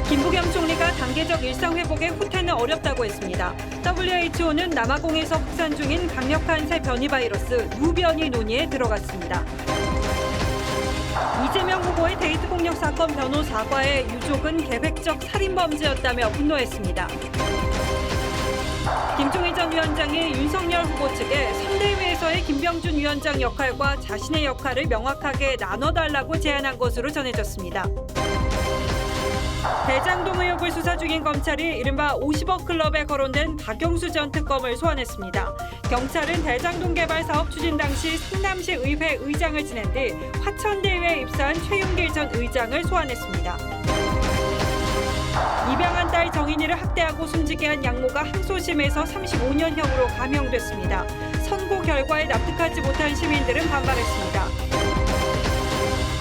김부겸 총리가 단계적 일상 회복의 후퇴는 어렵다고 했습니다. WHO는 남아공에서 확산 중인 강력한 새 변이 바이러스 누변이 논의에 들어갔습니다. 이재명 후보의 데이트 폭력 사건 변호 사과에 유족은 계획적 살인 범죄였다며 분노했습니다. 김종인 전 위원장이 윤석열 후보 측에 선대위에서의 김병준 위원장 역할과 자신의 역할을 명확하게 나눠달라고 제안한 것으로 전해졌습니다. 대장동 의혹을 수사 중인 검찰이 이른바 50억 클럽에 거론된 박영수 전 특검을 소환했습니다. 경찰은 대장동 개발 사업 추진 당시 성남시 의회 의장을 지낸 뒤 화천대유에 입사한 최윤길 전 의장을 소환했습니다. 입양한 딸 정인이를 학대하고 숨지게 한 양모가 항소심에서 35년형으로 감형됐습니다. 선고 결과에 납득하지 못한 시민들은 반발했습니다.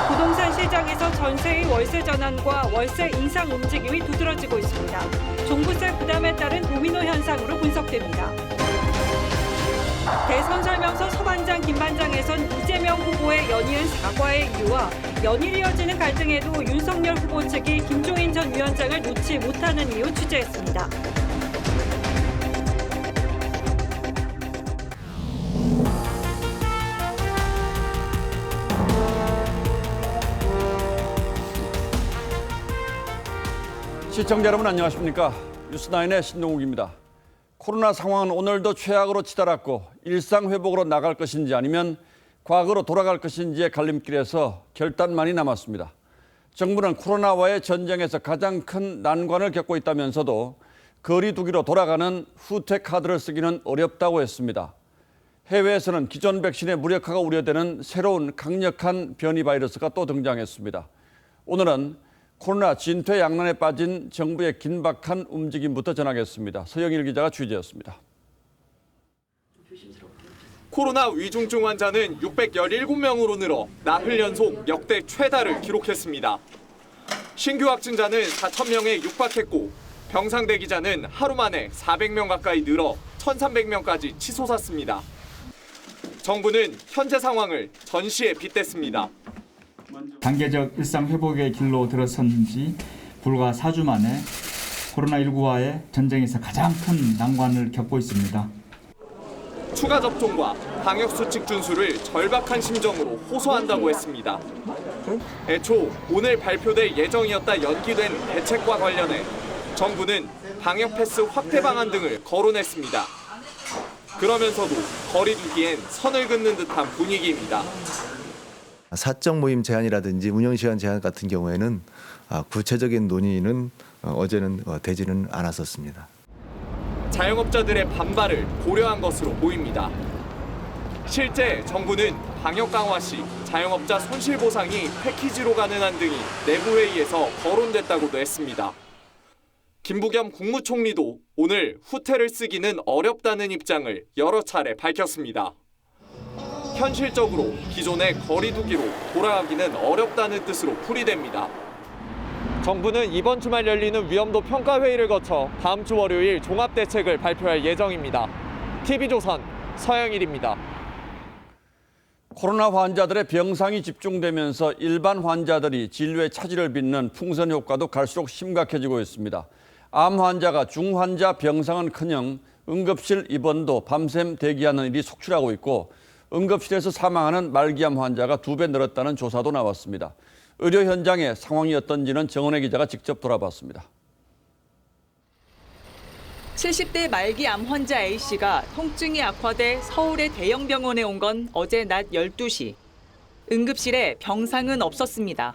부동산 시장에서 전세의 월세 전환과 월세 인상 움직임이 두드러지고 있습니다. 종부세 부담에 따른 도미노 현상으로 분석됩니다. 대선 설명서 서반장, 김반장에선 이재명 후보의 연이은 사과의 이유와 연일 이어지는 갈등에도 윤석열 후보 측이 김종인 전 위원장을 놓지 못하는 이유 취재했습니다. 시청자 여러분 안녕하십니까? 뉴스9의 신동욱입니다. 코로나 상황은 오늘도 최악으로 치달았고 일상 회복으로 나갈 것인지 아니면 과거로 돌아갈 것인지의 갈림길에서 결단만이 남았습니다. 정부는 코로나와의 전쟁에서 가장 큰 난관을 겪고 있다면서도 거리 두기로 돌아가는 후퇴 카드를 쓰기는 어렵다고 했습니다. 해외에서는 기존 백신의 무력화가 우려되는 새로운 강력한 변이 바이러스가 또 등장했습니다. 오늘은 코로나 진퇴양난에 빠진 정부의 긴박한 움직임부터 전하겠습니다. 서영일 기자가 취재했습니다. 코로나 위중증 환자는 617명으로 늘어 나흘 연속 역대 최다를 기록했습니다. 신규 확진자는 4,000명에 육박했고 병상 대기자는 하루 만에 400명 가까이 늘어 1,300명까지 치솟았습니다. 정부는 현재 상황을 전시에 빗댔습니다. 단계적 일상 회복의 길로 들어선 지 불과 4주 만에 코로나19와의 전쟁에서 가장 큰 난관을 겪고 있습니다. 추가 접종과 방역수칙 준수를 절박한 심정으로 호소한다고 했습니다. 애초 오늘 발표될 예정이었다 연기된 대책과 관련해 정부는 방역 패스 확대 방안 등을 거론했습니다. 그러면서도 거리 두기엔 선을 긋는 듯한 분위기입니다. 사적 모임 제한이라든지 운영시간 제한 같은 경우에는 구체적인 논의는 어제는 되지는 않았었습니다. 자영업자들의 반발을 고려한 것으로 보입니다. 실제 정부는 방역 강화 시 자영업자 손실보상이 패키지로 가능한 등이 내부회의에서 거론됐다고도 했습니다. 김부겸 국무총리도 오늘 후퇴를 쓰기는 어렵다는 입장을 여러 차례 밝혔습니다. 현실적으로 기존의 거리 두기로 돌아가기는 어렵다는 뜻으로 풀이됩니다. 정부는 이번 주말 열리는 위험도 평가회의를 거쳐 다음 주 월요일 종합대책을 발표할 예정입니다. TV조선 서영일입니다. 코로나 환자들의 병상이 집중되면서 일반 환자들이 진료의 차질을 빚는 풍선 효과도 갈수록 심각해지고 있습니다. 암 환자가 중환자 병상은커녕 응급실 입원도 밤샘 대기하는 일이 속출하고 있고 응급실에서 사망하는 말기암 환자가 2배 늘었다는 조사도 나왔습니다. 의료 현장의 상황이 어떤지는 정은혜 기자가 직접 돌아봤습니다. 70대 말기암 환자 A씨가 통증이 악화돼 서울의 대형 병원에 온 건 어제 낮 12시. 응급실에 병상은 없었습니다.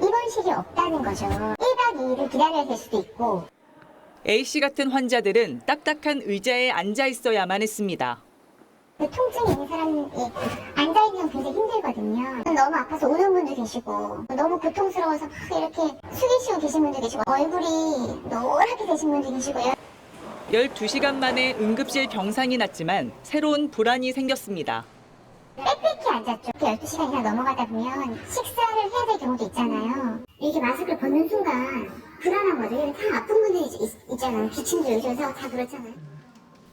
입원실이 없다는 거죠. 1박 2일을 기다려야 될 수도 있고. A씨 같은 환자들은 딱딱한 의자에 앉아 있어야만 했습니다. 통증이 있는 사람이 앉아있는 건 굉장히 힘들거든요. 너무 아파서 우는 분도 계시고 너무 고통스러워서 막 이렇게 숙이시고 계신 분도 계시고 얼굴이 노랗게 되신 분도 계시고요. 12시간 만에 응급실 병상이 났지만 새로운 불안이 생겼습니다. 빽빽히 앉았죠. 12시간이나 넘어가다 보면 식사를 해야 될 경우도 있잖아요. 이렇게 마스크를 벗는 순간 불안한 거죠. 다 아픈 분들이 있잖아요. 기침도 요즘에서 다 그렇잖아요.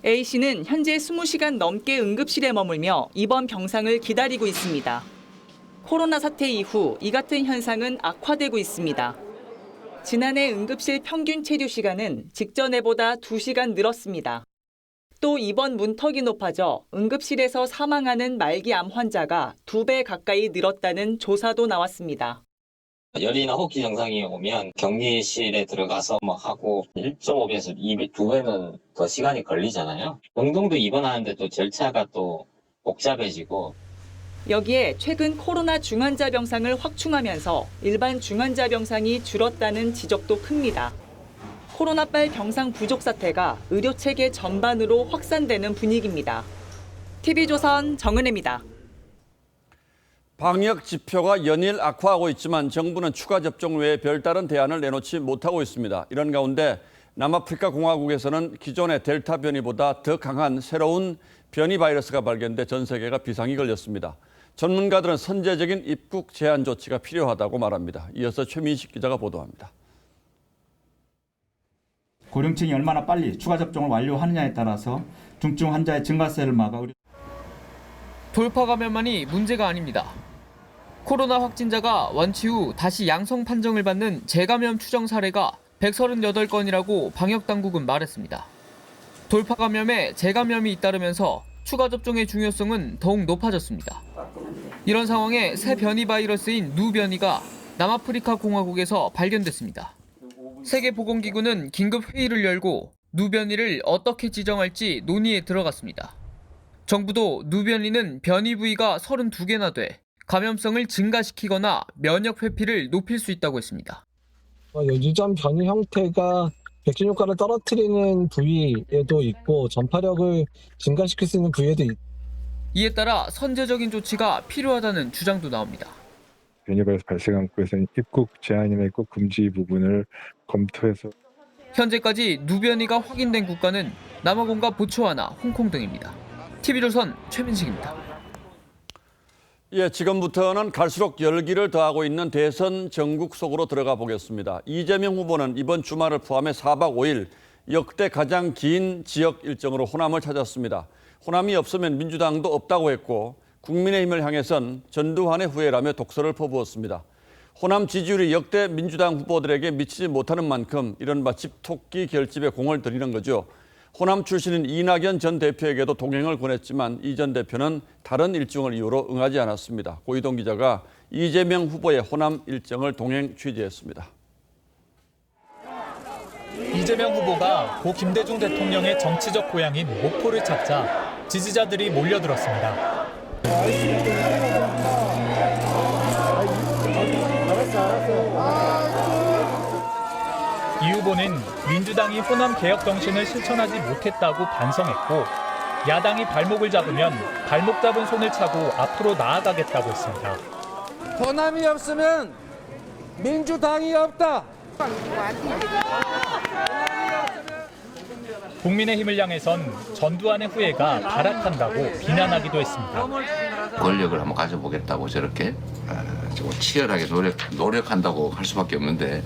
A씨는 현재 20시간 넘게 응급실에 머물며 입원 병상을 기다리고 있습니다. 코로나 사태 이후 이 같은 현상은 악화되고 있습니다. 지난해 응급실 평균 체류 시간은 직전해보다 2시간 늘었습니다. 또 이번 문턱이 높아져 응급실에서 사망하는 말기암 환자가 2배 가까이 늘었다는 조사도 나왔습니다. 열이나 호흡기 증상이 오면 격리실에 들어가서 하고 1.5배에서 2배는 더 시간이 걸리잖아요. 병동도 입원하는데 또 절차가 또 복잡해지고 여기에 최근 코로나 중환자 병상을 확충하면서 일반 중환자 병상이 줄었다는 지적도 큽니다. 코로나빨 병상 부족 사태가 의료체계 전반으로 확산되는 분위기입니다. TV조선 정은혜입니다. 방역 지표가 연일 악화하고 있지만 정부는 추가 접종 외에 별다른 대안을 내놓지 못하고 있습니다. 이런 가운데 남아프리카 공화국에서는 기존의 델타 변이보다 더 강한 새로운 변이 바이러스가 발견돼 전 세계가 비상이 걸렸습니다. 전문가들은 선제적인 입국 제한 조치가 필요하다고 말합니다. 이어서 최민식 기자가 보도합니다. 고령층이 얼마나 빨리 추가 접종을 완료하느냐에 따라서 중증 환자의 증가세를 막아 돌파 감염만이 문제가 아닙니다. 코로나 확진자가 완치 후 다시 양성 판정을 받는 재감염 추정 사례가 138건이라고 방역당국은 말했습니다. 돌파 감염에 재감염이 잇따르면서 추가 접종의 중요성은 더욱 높아졌습니다. 이런 상황에 새 변이 바이러스인 누 변이가 남아프리카 공화국에서 발견됐습니다. 세계보건기구는 긴급 회의를 열고 누 변이를 어떻게 지정할지 논의에 들어갔습니다. 정부도 누 변이는 변이 부위가 32개나 돼 감염성을 증가시키거나 면역 회피를 높일 수 있다고 했습니다. 유전 변이 형태가 백신 효과를 떨어뜨리는 부위에도 있고 전파력을 증가시킬 수 있는 부위에도 있고 이에 따라 선제적인 조치가 필요하다는 주장도 나옵니다. 변이 바이러스 발생한 곳에서는 입국 제한이나 입국 금지 부분을 검토해서 현재까지 누 변이가 확인된 국가는 남아공과 보츠와나, 홍콩 등입니다. TV조선 최민식입니다. 예, 지금부터는 갈수록 열기를 더하고 있는 대선 전국 속으로 들어가 보겠습니다. 이재명 후보는 이번 주말을 포함해 4박 5일 역대 가장 긴 지역 일정으로 호남을 찾았습니다. 호남이 없으면 민주당도 없다고 했고 국민의힘을 향해선 전두환의 후예라며 독설을 퍼부었습니다. 호남 지지율이 역대 민주당 후보들에게 미치지 못하는 만큼 이른바 집토끼 결집에 공을 들이는 거죠. 호남 출신인 이낙연 전 대표에게도 동행을 권했지만 이 전 대표는 다른 일정을 이유로 응하지 않았습니다. 고이동 기자가 이재명 후보의 호남 일정을 동행 취재했습니다. 이재명 후보가 고 김대중 대통령의 정치적 고향인 목포를 찾자 지지자들이 몰려들었습니다. 이 후보는 민주당이 호남 개혁 정신을 실천하지 못했다고 반성했고 야당이 발목을 잡으면 발목 잡은 손을 차고 앞으로 나아가겠다고 했습니다. 호남이 없으면 민주당이 없다. 국민의힘을 향해선 전두환의 후예가 발악한다고 비난하기도 했습니다. 권력을 한번 가져보겠다고 저렇게 치열하게 노력한다고 할 수밖에 없는데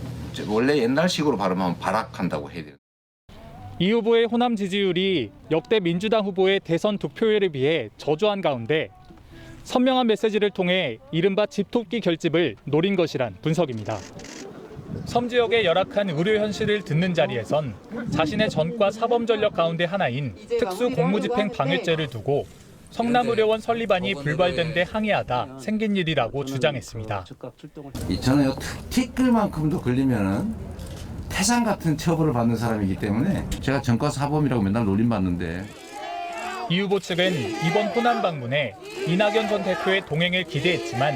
원래 옛날식으로 발음하면 발악한다고 해야 돼요. 이 후보의 호남 지지율이 역대 민주당 후보의 대선 득표율에 비해 저조한 가운데 선명한 메시지를 통해 이른바 집토끼 결집을 노린 것이란 분석입니다. 섬 지역의 열악한 의료 현실을 듣는 자리에선 자신의 전과 사범 전력 가운데 하나인 특수 공무집행 방해죄를 두고 성남의료원 설립안이 불발된 데 항의하다 생긴 일이라고 주장했습니다. 저는 티끌만큼도 걸리면은 태산 같은 처벌을 받는 사람이기 때문에 제가 전과 사범이라고 맨날 놀림받는데 이 후보 측은 이번 호남 방문에 이낙연 전 대표의 동행을 기대했지만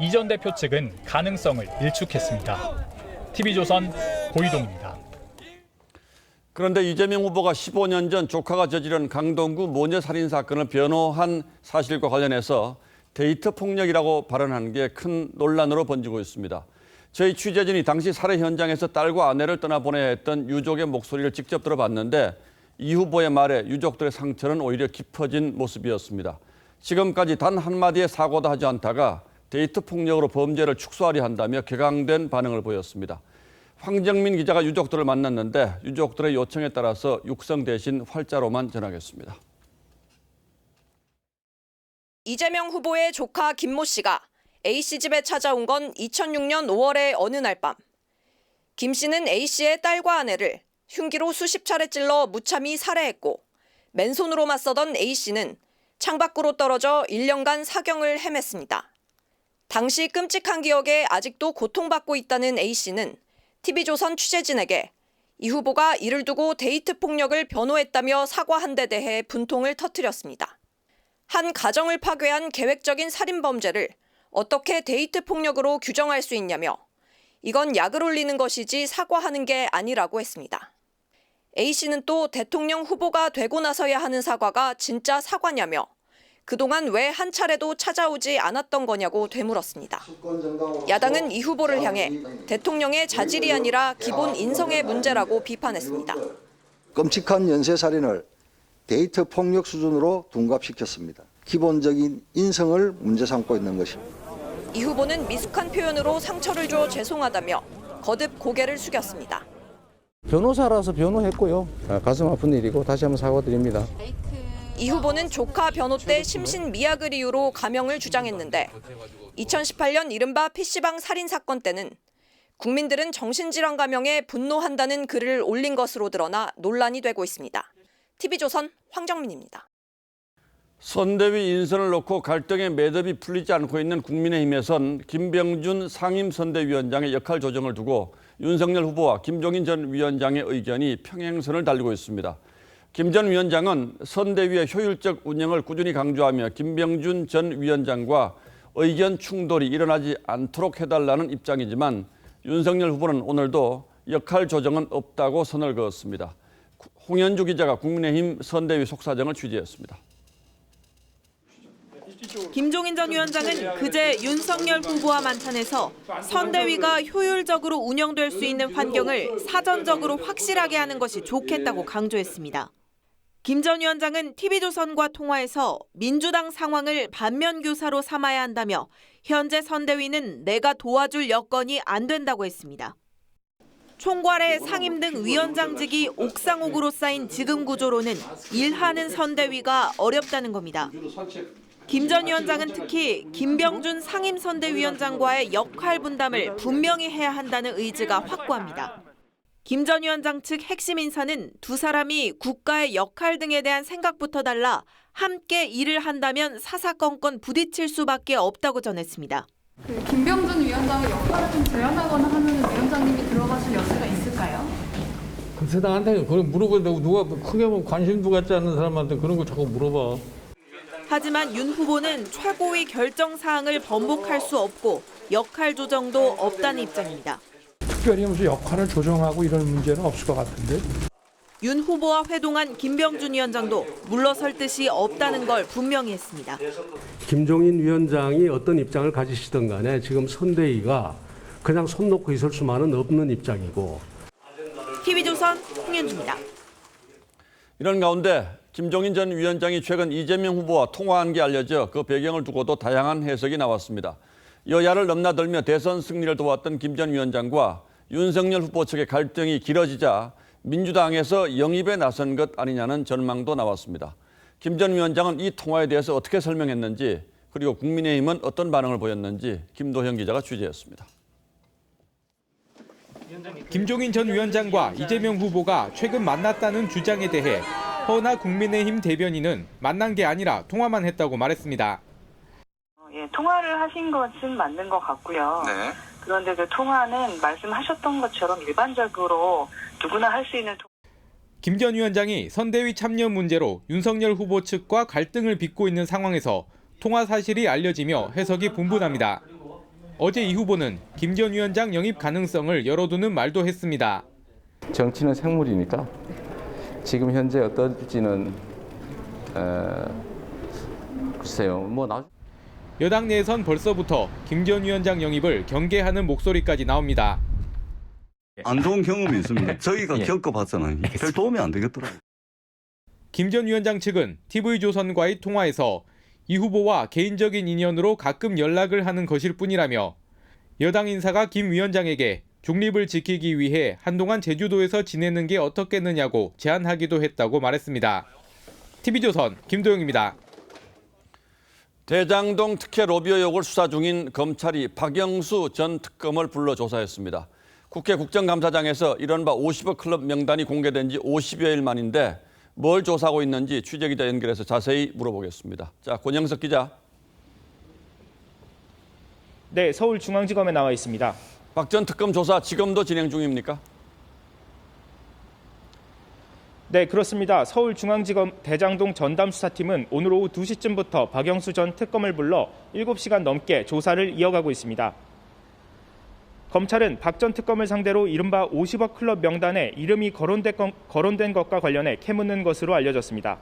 이 전 대표 측은 가능성을 일축했습니다. TV조선 고이동입니다. 그런데 이재명 후보가 15년 전 조카가 저지른 강동구 모녀 살인 사건을 변호한 사실과 관련해서 데이트 폭력이라고 발언한 게 큰 논란으로 번지고 있습니다. 저희 취재진이 당시 살해 현장에서 딸과 아내를 떠나보내야 했던 유족의 목소리를 직접 들어봤는데 이 후보의 말에 유족들의 상처는 오히려 깊어진 모습이었습니다. 지금까지 단 한마디의 사고도 하지 않다가 데이트 폭력으로 범죄를 축소하려 한다며 격앙된 반응을 보였습니다. 황정민 기자가 유족들을 만났는데 유족들의 요청에 따라서 육성 대신 활자로만 전하겠습니다. 이재명 후보의 조카 김모 씨가 A씨 집에 찾아온 건 2006년 5월의 어느 날 밤. 김 씨는 A 씨의 딸과 아내를 흉기로 수십 차례 찔러 무참히 살해했고 맨손으로 맞서던 A 씨는 창밖으로 떨어져 1년간 사경을 헤맸습니다. 당시 끔찍한 기억에 아직도 고통받고 있다는 A 씨는 TV조선 취재진에게 이 후보가 이를 두고 데이트 폭력을 변호했다며 사과한 데 대해 분통을 터뜨렸습니다. 한 가정을 파괴한 계획적인 살인 범죄를 어떻게 데이트 폭력으로 규정할 수 있냐며 이건 약을 올리는 것이지 사과하는 게 아니라고 했습니다. A 씨는 또 대통령 후보가 되고 나서야 하는 사과가 진짜 사과냐며 그동안 왜 한 차례도 찾아오지 않았던 거냐고 되물었습니다. 야당은 이 후보를 향해 대통령의 자질이 아니라 기본 인성의 문제라고 비판했습니다. 끔찍한 연쇄살인을 데이트 폭력 수준으로 둔갑시켰습니다. 기본적인 인성을 문제 삼고 있는 것입니다. 이 후보는 미숙한 표현으로 상처를 줘 죄송하다며 거듭 고개를 숙였습니다. 변호사라서 변호했고요. 가슴 아픈 일이고 다시 한번 사과드립니다. 이 후보는 조카 변호 때 심신미약을 이유로 가명을 주장했는데 2018년 이른바 PC방 살인 사건 때는 국민들은 정신질환 가명에 분노한다는 글을 올린 것으로 드러나 논란이 되고 있습니다. TV조선 황정민입니다. 선대위 인선을 놓고 갈등의 매듭이 풀리지 않고 있는 국민의힘에선 김병준 상임선대위원장의 역할 조정을 두고 윤석열 후보와 김종인 전 위원장의 의견이 평행선을 달리고 있습니다. 김 전 위원장은 선대위의 효율적 운영을 꾸준히 강조하며 김병준 전 위원장과 의견 충돌이 일어나지 않도록 해달라는 입장이지만 윤석열 후보는 오늘도 역할 조정은 없다고 선을 그었습니다. 홍현주 기자가 국민의힘 선대위 속사정을 취재했습니다. 김종인 전 위원장은 그제 윤석열 후보와 만찬에서 선대위가 효율적으로 운영될 수 있는 환경을 사전적으로 확실하게 하는 것이 좋겠다고 강조했습니다. 김 전 위원장은 TV조선과 통화에서 민주당 상황을 반면교사로 삼아야 한다며 현재 선대위는 내가 도와줄 여건이 안 된다고 했습니다. 총괄의 상임 등 위원장직이 옥상옥으로 쌓인 지금 구조로는 일하는 선대위가 어렵다는 겁니다. 김 전 위원장은 특히 김병준 상임선대위원장과의 역할 분담을 분명히 해야 한다는 의지가 확고합니다. 김 전 위원장 측 핵심 인사는 두 사람이 국가의 역할 등에 대한 생각부터 달라 함께 일을 한다면 사사건건 부딪힐 수밖에 없다고 전했습니다. 김병준 위원장의 역할을 좀 제한하거나 하면 위원장님이 들어가실 여지가 있을까요? 글쎄 나한테 그걸 물어본다고 누가 크게 관심도 갖지 않는 사람한테 그런 걸 자꾸 물어봐. 하지만 윤 후보는 최고위 결정 사항을 번복할 수 없고 역할 조정도 없다는 입장입니다. 특별히 무슨 역할을 조정하고 이런 문제는 없을 것 같은데. 윤 후보와 회동한 김병준 위원장도 물러설 뜻이 없다는 걸 분명히 했습니다. 김종인 위원장이 어떤 입장을 가지시든 간에 지금 선대위가 그냥 손 놓고 있을 수만은 없는 입장이고. TV조선 홍현주입니다. 이런 가운데 김종인 전 위원장이 최근 이재명 후보와 통화한 게 알려져 그 배경을 두고도 다양한 해석이 나왔습니다. 여야를 넘나들며 대선 승리를 도왔던 김 전 위원장과 윤석열 후보 측의 갈등이 길어지자 민주당에서 영입에 나선 것 아니냐는 전망도 나왔습니다. 김 전 위원장은 이 통화에 대해서 어떻게 설명했는지 그리고 국민의힘은 어떤 반응을 보였는지 김도형 기자가 취재했습니다. 김종인 전 위원장과 이재명 후보가 최근 만났다는 주장에 대해 허은하 국민의힘 대변인은 만난 게 아니라 통화만 했다고 말했습니다. 통화를 하신 것은 맞는 것 같고요. 네. 그런데 그 통화는 말씀하셨던 것처럼 일반적으로 누구나 할 수 있는 김 전 위원장이 선대위 참여 문제로 윤석열 후보 측과 갈등을 빚고 있는 상황에서 통화 사실이 알려지며 해석이 분분합니다. 어제 이 후보는 김 전 위원장 영입 가능성을 열어두는 말도 했습니다. 정치는 생물이니까 지금 현재 어떨지는 글쎄요. 여당 내에선 벌써부터 김 전 위원장 영입을 경계하는 목소리까지 나옵니다. 안 좋은 경험이 있습니다. 저희가 겪어봤잖아요. 별 도움이 안 되겠더라고요. 김 전 위원장 측은 TV조선과의 통화에서 이 후보와 개인적인 인연으로 가끔 연락을 하는 것일 뿐이라며 여당 인사가 김 위원장에게 중립을 지키기 위해 한동안 제주도에서 지내는 게 어떻겠느냐고 제안하기도 했다고 말했습니다. TV조선 김도영입니다. 대장동 특혜 로비 의혹을 수사 중인 검찰이 박영수 전 특검을 불러 조사했습니다. 국회 국정감사장에서 이른바 50억 클럽 명단이 공개된 지 50여일 만인데 뭘 조사하고 있는지 취재기자 연결해서 자세히 물어보겠습니다. 자, 권영석 기자. 네, 서울중앙지검에 나와 있습니다. 박 전 특검 조사 지금도 진행 중입니까? 네, 그렇습니다. 서울중앙지검 대장동 전담수사팀은 오늘 오후 2시쯤부터 박영수 전 특검을 불러 7시간 넘게 조사를 이어가고 있습니다. 검찰은 박 전 특검을 상대로 이른바 50억 클럽 명단에 이름이 거론된 것과 관련해 캐묻는 것으로 알려졌습니다.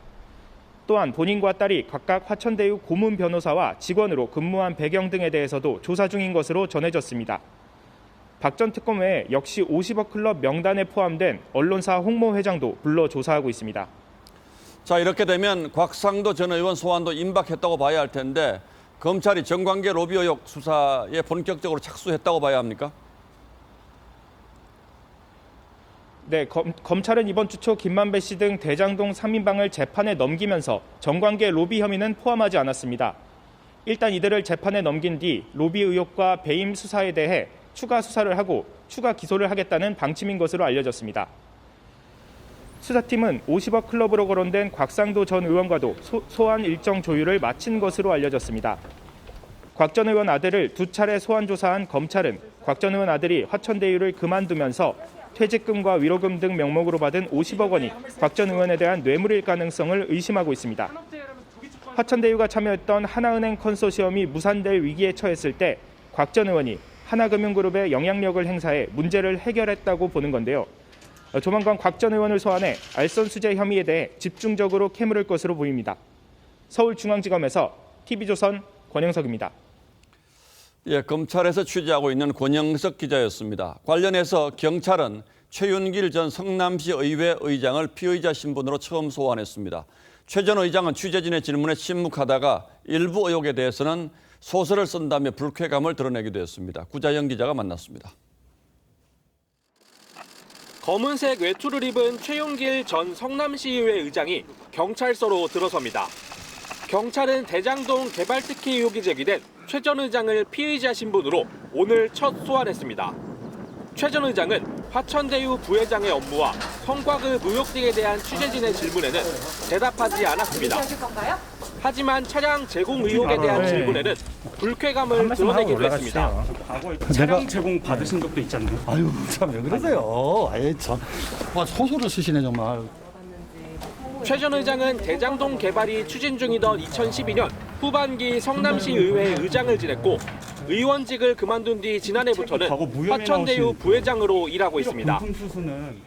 또한 본인과 딸이 각각 화천대유 고문 변호사와 직원으로 근무한 배경 등에 대해서도 조사 중인 것으로 전해졌습니다. 박 전 특검 외에 역시 50억 클럽 명단에 포함된 언론사 홍모 회장도 불러 조사하고 있습니다. 자, 이렇게 되면 곽상도 전 의원 소환도 임박했다고 봐야 할 텐데 검찰이 정관계 로비 의혹 수사에 본격적으로 착수했다고 봐야 합니까? 네, 검찰은 이번 주 초 김만배 씨 등 대장동 3인방을 재판에 넘기면서 정관계 로비 혐의는 포함하지 않았습니다. 일단 이들을 재판에 넘긴 뒤 로비 의혹과 배임 수사에 대해 추가 수사를 하고 추가 기소를 하겠다는 방침인 것으로 알려졌습니다. 수사팀은 50억 클럽으로 거론된 곽상도 전 의원과도 소환 일정 조율을 마친 것으로 알려졌습니다. 곽 전 의원 아들을 2차례 소환 조사한 검찰은 곽 전 의원 아들이 화천대유를 그만두면서 퇴직금과 위로금 등 명목으로 받은 50억 원이 곽 전 의원에 대한 뇌물일 가능성을 의심하고 있습니다. 화천대유가 참여했던 하나은행 컨소시엄이 무산될 위기에 처했을 때 곽 전 의원이 하나금융그룹의 영향력을 행사해 문제를 해결했다고 보는 건데요. 조만간 곽 전 의원을 소환해 알선수재 혐의에 대해 집중적으로 캐물을 것으로 보입니다. 서울중앙지검에서 TV조선 권영석입니다. 예, 검찰에서 취재하고 있는 권영석 기자였습니다. 관련해서 경찰은 최윤길 전 성남시 의회 의장을 피의자 신분으로 처음 소환했습니다. 최 전 의장은 취재진의 질문에 침묵하다가 일부 의혹에 대해서는 소설을 쓴다며 불쾌감을 드러내기도 했습니다. 구자영 기자가 만났습니다. 검은색 외투를 입은 최윤길 전 성남시의회 의장이 경찰서로 들어섭니다. 경찰은 대장동 개발 특혜 의혹이 제기된 최 전 의장을 피의자 신분으로 오늘 첫 소환했습니다. 최 전 의장은 화천대유 부회장의 업무와 성과급 의혹 등에 대한 취재진의 질문에는 대답하지 않았습니다. 하지만 차량 제공 의혹에 대한 질문에는 불쾌감을 드러내기도 했습니다. 차량 제공 받으신 적도 있잖아요. 아유, 참 왜 그러세요? 아예 참. 와, 소설을 쓰시네 정말. 최 전 의장은 대장동 개발이 추진 중이던 2012년 후반기 성남시 의회 의장을 지냈고 의원직을 그만둔 뒤 지난해부터는 화천대유 부회장으로 일하고 있습니다.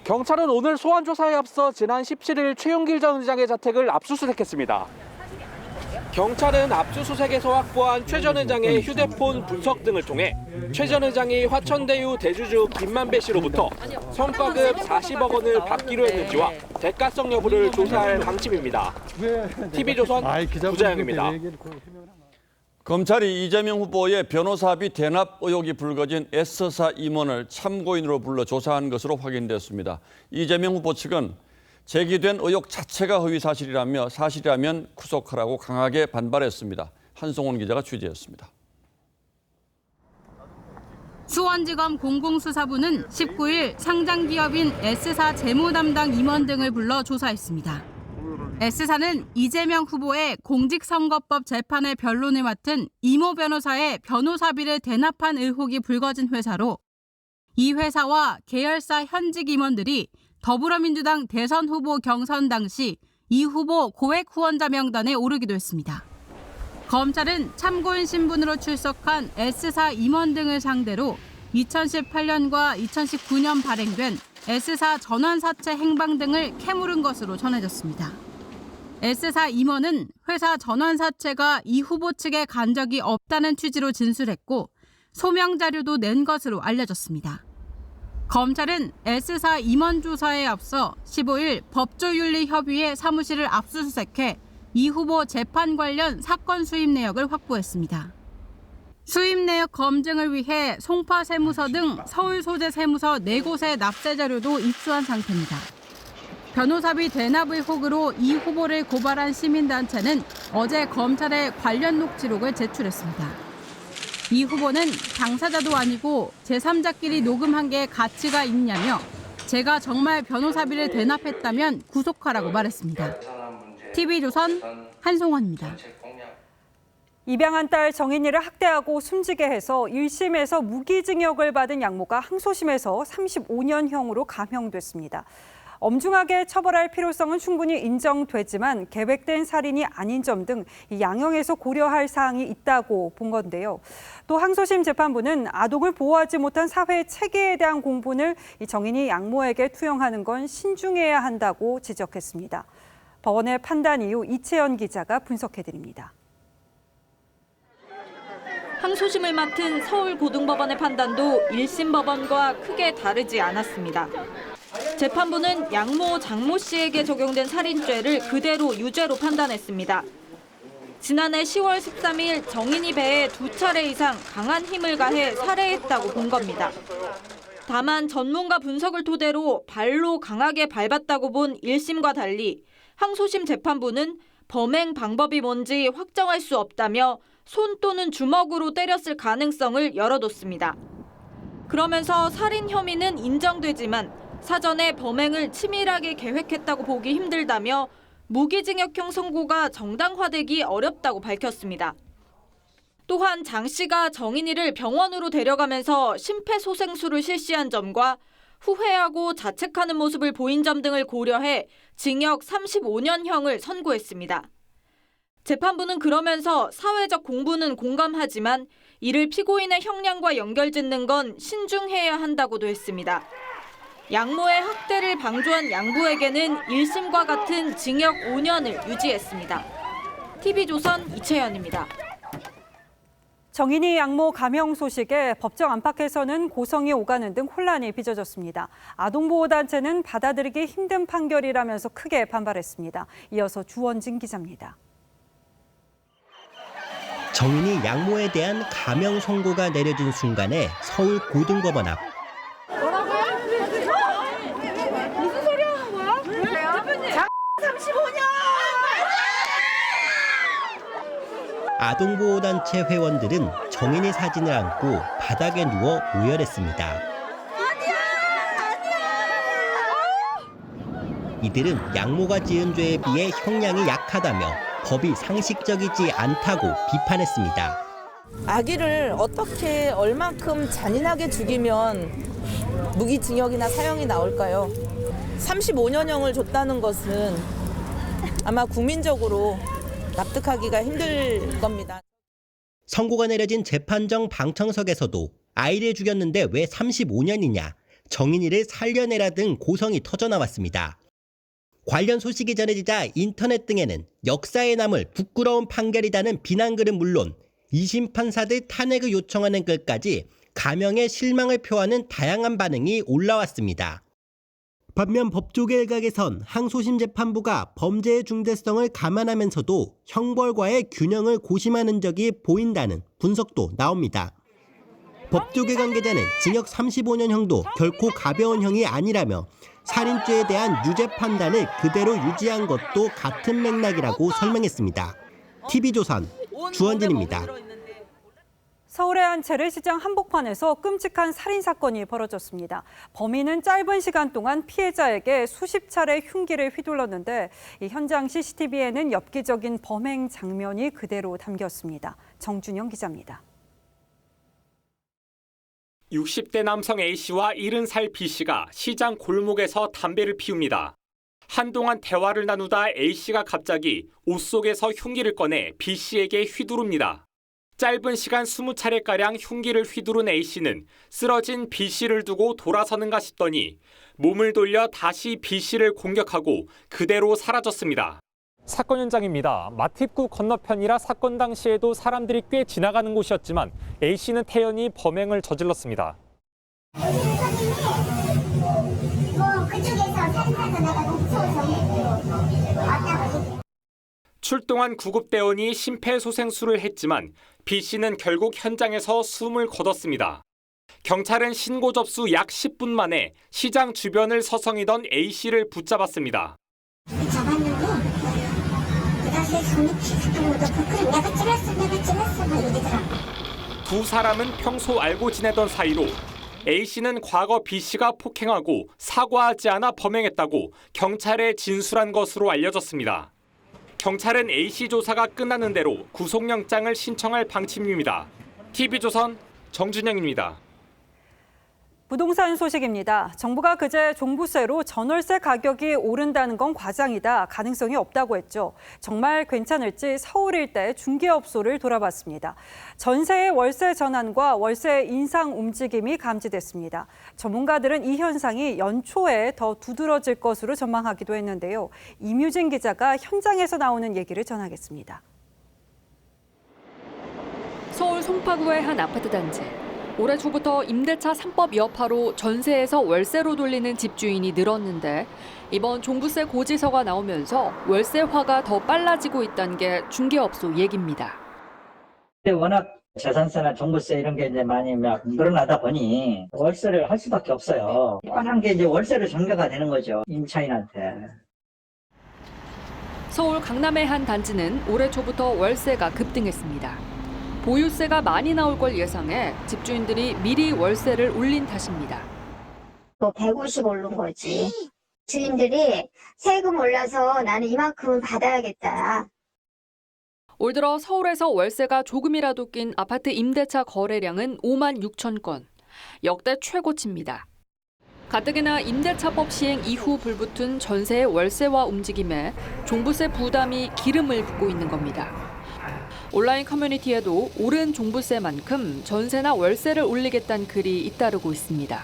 경찰은 오늘 소환 조사에 앞서 지난 17일 최윤길 전 의장의 자택을 압수수색했습니다. 경찰은 압수수색에서 확보한 최 전 의장의 휴대폰 분석 등을 통해 최 전 의장이 화천대유 대주주 김만배 씨로부터 성과급 40억 원을 받기로 했는지와 대가성 여부를 조사할 방침입니다. TV조선 구자영입니다. 검찰이 이재명 후보의 변호사비 대납 의혹이 불거진 S사 임원을 참고인으로 불러 조사한 것으로 확인됐습니다. 이재명 후보 측은 제기된 의혹 자체가 허위사실이라며 사실이라면 구속하라고 강하게 반발했습니다. 한송원 기자가 취재했습니다. 수원지검 공공수사부는 19일 상장기업인 S사 재무담당 임원 등을 불러 조사했습니다. S사는 이재명 후보의 공직선거법 재판의 변론을 맡은 이모 변호사의 변호사비를 대납한 의혹이 불거진 회사로 이 회사와 계열사 현직 임원들이 더불어민주당 대선 후보 경선 당시 이 후보 고액 후원자 명단에 오르기도 했습니다. 검찰은 참고인 신분으로 출석한 S사 임원 등을 상대로 2018년과 2019년 발행된 S사 전환사채 행방 등을 캐물은 것으로 전해졌습니다. S사 임원은 회사 전환사채가 이 후보 측에 간 적이 없다는 취지로 진술했고 소명 자료도 낸 것으로 알려졌습니다. 검찰은 S사 임원 조사에 앞서 15일 법조윤리협의회 사무실을 압수수색해 이 후보 재판 관련 사건 수입 내역을 확보했습니다. 수입 내역 검증을 위해 송파세무서 등 서울 소재 세무서 4곳의 납세 자료도 입수한 상태입니다. 변호사비 대납 의혹으로 이 후보를 고발한 시민단체는 어제 검찰에 관련 녹취록을 제출했습니다. 이 후보는 당사자도 아니고 제3자끼리 녹음한 게 가치가 있냐며 제가 정말 변호사비를 대납했다면 구속하라고 말했습니다. TV조선 한송원입니다. 입양한 딸 정인이를 학대하고 숨지게 해서 1심에서 무기징역을 받은 양모가 항소심에서 35년형으로 감형됐습니다. 엄중하게 처벌할 필요성은 충분히 인정되지만 계획된 살인이 아닌 점 등 양형에서 고려할 사항이 있다고 본 건데요. 또 항소심 재판부는 아동을 보호하지 못한 사회 체계에 대한 공분을 정인이 양모에게 투영하는 건 신중해야 한다고 지적했습니다. 법원의 판단 이후 이채연 기자가 분석해드립니다. 항소심을 맡은 서울고등법원의 판단도 1심 법원과 크게 다르지 않았습니다. 재판부는 양모 장모 씨에게 적용된 살인죄를 그대로 유죄로 판단했습니다. 지난해 10월 13일 정인이 배에 2차례 이상 강한 힘을 가해 살해했다고 본 겁니다. 다만 전문가 분석을 토대로 발로 강하게 밟았다고 본 1심과 달리 항소심 재판부는 범행 방법이 뭔지 확정할 수 없다며 손 또는 주먹으로 때렸을 가능성을 열어뒀습니다. 그러면서 살인 혐의는 인정되지만 사전에 범행을 치밀하게 계획했다고 보기 힘들다며 무기징역형 선고가 정당화되기 어렵다고 밝혔습니다. 또한 장 씨가 정인이를 병원으로 데려가면서 심폐소생술을 실시한 점과 후회하고 자책하는 모습을 보인 점 등을 고려해 징역 35년형을 선고했습니다. 재판부는 그러면서 사회적 공분은 공감하지만 이를 피고인의 형량과 연결짓는 건 신중해야 한다고도 했습니다. 양모의 학대를 방조한 양부에게는 1심과 같은 징역 5년을 유지했습니다. TV조선 이채연입니다. 정인이 양모 감형 소식에 법정 안팎에서는 고성이 오가는 등 혼란이 빚어졌습니다. 아동보호단체는 받아들이기 힘든 판결이라면서 크게 반발했습니다. 이어서 주원진 기자입니다. 정인이 양모에 대한 감형 선고가 내려진 순간에 서울 고등법원 앞. 뭐라고요? 무슨 소리 하는 거야? 대표님, 35년! 아동보호단체 회원들은 정인이 사진을 안고 바닥에 누워 오열했습니다. 이들은 양모가 지은 죄에 비해 형량이 약하다며 법이 상식적이지 않다고 비판했습니다. 아기를 어떻게 얼만큼 잔인하게 죽이면 무기징역이나 사형이 나올까요? 35년형을 줬다는 것은 아마 국민적으로 납득하기가 힘들 겁니다. 선고가 내려진 재판정 방청석에서도 아이를 죽였는데 왜 35년이냐, 정인이를 살려내라 등 고성이 터져나왔습니다. 관련 소식이 전해지자 인터넷 등에는 역사에 남을 부끄러운 판결이라는 비난글은 물론 2심 판사들 탄핵을 요청하는 글까지 감형에 실망을 표하는 다양한 반응이 올라왔습니다. 반면 법조계 일각에선 항소심 재판부가 범죄의 중대성을 감안하면서도 형벌과의 균형을 고심하는 적이 보인다는 분석도 나옵니다. 법조계 관계자는 징역 35년형도 결코 가벼운 형이 아니라며 살인죄에 대한 유죄 판단을 그대로 유지한 것도 같은 맥락이라고 설명했습니다. TV조선 주원진입니다. 서울의 한 재래시장 한복판에서 끔찍한 살인 사건이 벌어졌습니다. 범인은 짧은 시간 동안 피해자에게 수십 차례 흉기를 휘둘렀는데 이 현장 CCTV에는 엽기적인 범행 장면이 그대로 담겼습니다. 정준영 기자입니다. 60대 남성 A씨와 70살 B씨가 시장 골목에서 담배를 피웁니다. 한동안 대화를 나누다 A씨가 갑자기 옷 속에서 흉기를 꺼내 B씨에게 휘두릅니다. 짧은 시간 20차례가량 흉기를 휘두른 A씨는 쓰러진 B씨를 두고 돌아서는가 싶더니 몸을 돌려 다시 B씨를 공격하고 그대로 사라졌습니다. 사건 현장입니다. 마트입구 건너편이라 사건 당시에도 사람들이 꽤 지나가는 곳이었지만 A씨는 태연히 범행을 저질렀습니다. 출동한 구급대원이 심폐소생술을 했지만 B씨는 결국 현장에서 숨을 거뒀습니다. 경찰은 신고 접수 약 10분 만에 시장 주변을 서성이던 A씨를 붙잡았습니다. 두 사람은 평소 알고 지내던 사이로 A씨는 과거 B씨가 폭행하고 사과하지 않아 범행했다고 경찰에 진술한 것으로 알려졌습니다. 경찰은 A씨 조사가 끝나는 대로 구속영장을 신청할 방침입니다. TV조선 정준영입니다. 부동산 소식입니다. 정부가 그제 종부세로 전월세 가격이 오른다는 건 과장이다, 가능성이 없다고 했죠. 정말 괜찮을지 서울 일대 중개업소를 돌아봤습니다. 전세의 월세 전환과 월세 인상 움직임이 감지됐습니다. 전문가들은 이 현상이 연초에 더 두드러질 것으로 전망하기도 했는데요. 이뮤진 기자가 현장에서 나오는 얘기를 전하겠습니다. 서울 송파구의 한 아파트 단지. 올해 초부터 임대차 3법 여파로 전세에서 월세로 돌리는 집주인이 늘었는데 이번 종부세 고지서가 나오면서 월세화가 더 빨라지고 있다는 게 중개업소 얘기입니다. 워낙 재산세나 종부세 이런 게 이제 많이 늘어나다 보니 월세를 할 수밖에 없어요. 뻔한 게 이제 월세로 전개가 되는 거죠, 임차인한테. 서울 강남의 한 단지는 올해 초부터 월세가 급등했습니다. 보유세가 많이 나올 걸 예상해 집주인들이 미리 월세를 올린 탓입니다. 150 오른 거지. 주인들이 세금 올라서 나는 이만큼은 받아야겠다. 올 들어 서울에서 월세가 조금이라도 낀 아파트 임대차 거래량은 5만 6천 건. 역대 최고치입니다. 가뜩이나 임대차법 시행 이후 불붙은 전세의 월세화 움직임에 종부세 부담이 기름을 붓고 있는 겁니다. 온라인 커뮤니티에도 오른 종부세만큼 전세나 월세를 올리겠다는 글이 잇따르고 있습니다.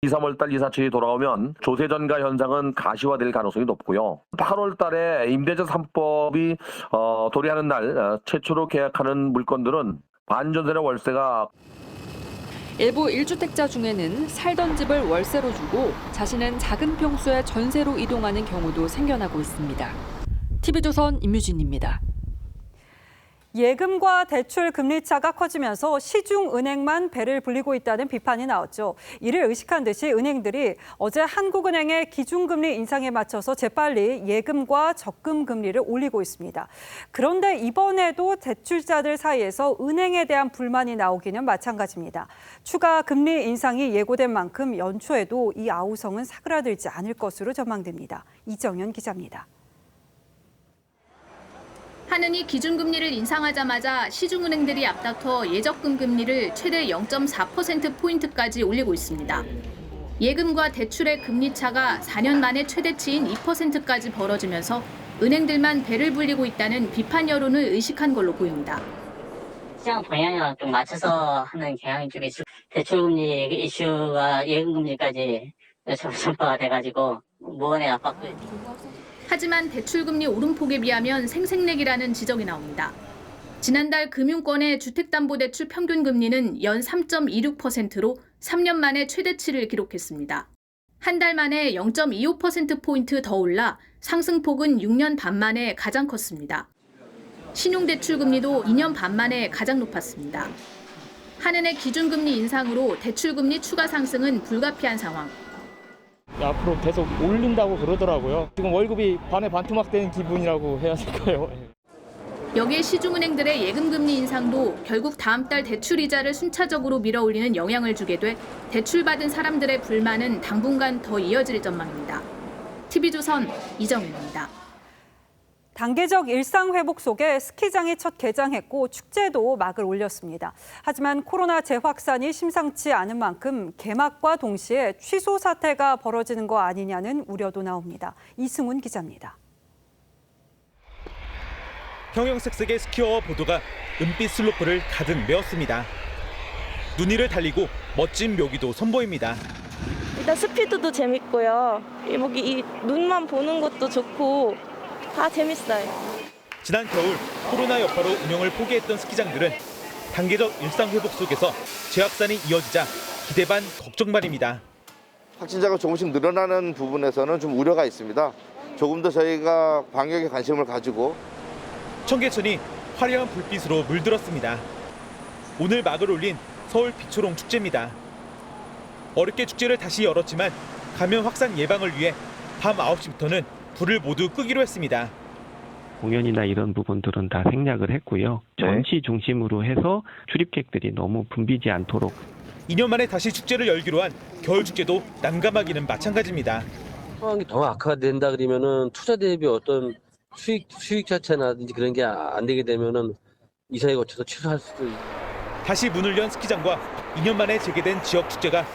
2, 3월 달 이사철이 돌아오면 조세 전가 현상은 가시화될 가능성이 높고요. 8월 달에 임대차 3법이 도래하는 날 최초로 계약하는 물건들은 반전세나 월세가 일부 1주택자 중에는 살던 집을 월세로 주고 자신은 작은 평수의 전세로 이동하는 경우도 생겨나고 있습니다. TV조선 임유진입니다. 예금과 대출 금리 차가 커지면서 시중은행만 배를 불리고 있다는 비판이 나왔죠. 이를 의식한 듯이 은행들이 어제 한국은행의 기준금리 인상에 맞춰서 재빨리 예금과 적금 금리를 올리고 있습니다. 그런데 이번에도 대출자들 사이에서 은행에 대한 불만이 나오기는 마찬가지입니다. 추가 금리 인상이 예고된 만큼 연초에도 이 아우성은 사그라들지 않을 것으로 전망됩니다. 이정현 기자입니다. 한은이 기준금리를 인상하자마자 시중은행들이 앞다퉈 예적금 금리를 최대 0.4%포인트까지 올리고 있습니다. 예금과 대출의 금리 차가 4년 만에 최대치인 2%까지 벌어지면서 은행들만 배를 불리고 있다는 비판 여론을 의식한 걸로 보입니다. 시장 방향에 좀 맞춰서 하는 경향이 좀 있을 대출금리 이슈가 예금금리까지 전파가 돼가지고 무언의 압박도 있고. 하지만 대출금리 오름폭에 비하면 생색내기라는 지적이 나옵니다. 지난달 금융권의 주택담보대출 평균금리는 연 3.26%로 3년 만에 최대치를 기록했습니다. 한 달 만에 0.25%포인트 더 올라 상승폭은 6년 반 만에 가장 컸습니다. 신용대출금리도 2년 반 만에 가장 높았습니다. 한은의 기준금리 인상으로 대출금리 추가 상승은 불가피한 상황. 앞으로 계속 오른다고 그러더라고요. 지금 월급이 반에 반토막되는 기분이라고 해야 될까요? 여기에 시중은행들의 예금금리 인상도 결국 다음 달 대출이자를 순차적으로 밀어올리는 영향을 주게 돼 대출받은 사람들의 불만은 당분간 더 이어질 전망입니다. TV조선 이정현입니다. 단계적 일상 회복 속에 스키장이 첫 개장했고 축제도 막을 올렸습니다. 하지만 코로나 재확산이 심상치 않은 만큼 개막과 동시에 취소 사태가 벌어지는 거 아니냐는 우려도 나옵니다. 이승훈 기자입니다. 형형색색의 스키어와 보도가 은빛 슬로프를 가득 메웠습니다. 눈이를 달리고 멋진 묘기도 선보입니다. 일단 스피드도 재밌고요. 이 눈만 보는 것도 좋고 다 재밌어요. 지난 겨울 코로나 여파로 운영을 포기했던 스키장들은 단계적 일상 회복 속에서 재확산이 이어지자 기대 반 걱정 반입니다. 확진자가 조금씩 늘어나는 부분에서는 좀 우려가 있습니다. 조금 더 저희가 방역에 관심을 가지고 청계천이 화려한 불빛으로 물들었습니다. 오늘 막을 올린 서울 비초롱 축제입니다. 어렵게 축제를 다시 열었지만 감염 확산 예방을 위해 밤 9시부터는 불을 모두 끄기로 했습니다. 공연이나 이런 부분들은 다 생략을 했고요. 전시 중심으로 해서 출입객들이 너무 붐비지 않도록 2년 만에 다시 축제를 열기로 한 겨울축제도 난감하기는 마찬가지입니다. 상황이 더 악화된다 그러면은 투자 대비 어떤 수익 자체나든지 그런 게 안 되게 되면은 이사회 거쳐서 취소할 수도 있고. 다시 문을 연 스키장과 2년 만에 재개된 지역 축제가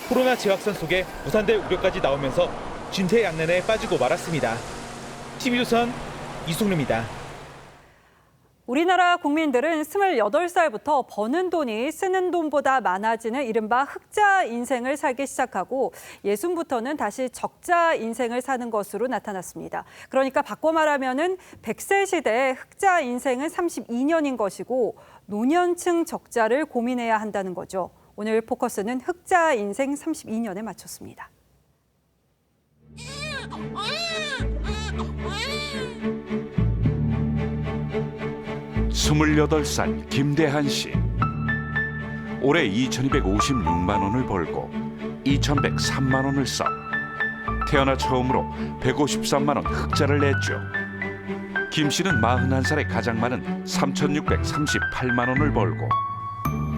코로나 재확산 속에 무산될 우려까지 나오면서 진퇴양난에 빠지고 말았습니다. TV조선 이승루입니다. 우리나라 국민들은 28살부터 버는 돈이 쓰는 돈보다 많아지는 이른바 흑자 인생을 살기 시작하고 60부터는 다시 적자 인생을 사는 것으로 나타났습니다. 그러니까 바꿔 말하면은 100세 시대의 흑자 인생은 32년인 것이고 노년층 적자를 고민해야 한다는 거죠. 오늘 포커스는 흑자 인생 32년에 맞췄습니다. 28살 김대한 씨. 올해 2,256만 원을 벌고 2,103만 원을 써 태어나 처음으로 153만 원 흑자를 냈죠. 김 씨는 41살에 가장 많은 3,638만 원을 벌고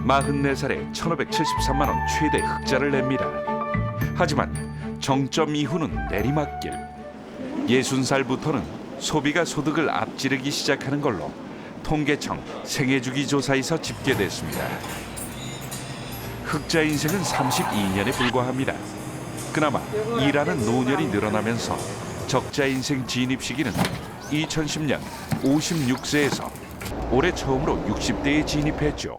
44살에 1,573만 원 최대 흑자를 냅니다. 하지만 정점 이후는 내리막길. 60살부터는 소비가 소득을 앞지르기 시작하는 걸로 통계청 생애주기 조사에서 집계됐습니다. 흑자 인생은 32년에 불과합니다. 그나마 일하는 노년이 늘어나면서 적자 인생 진입 시기는 2010년 56세에서 올해 처음으로 60대에 진입했죠.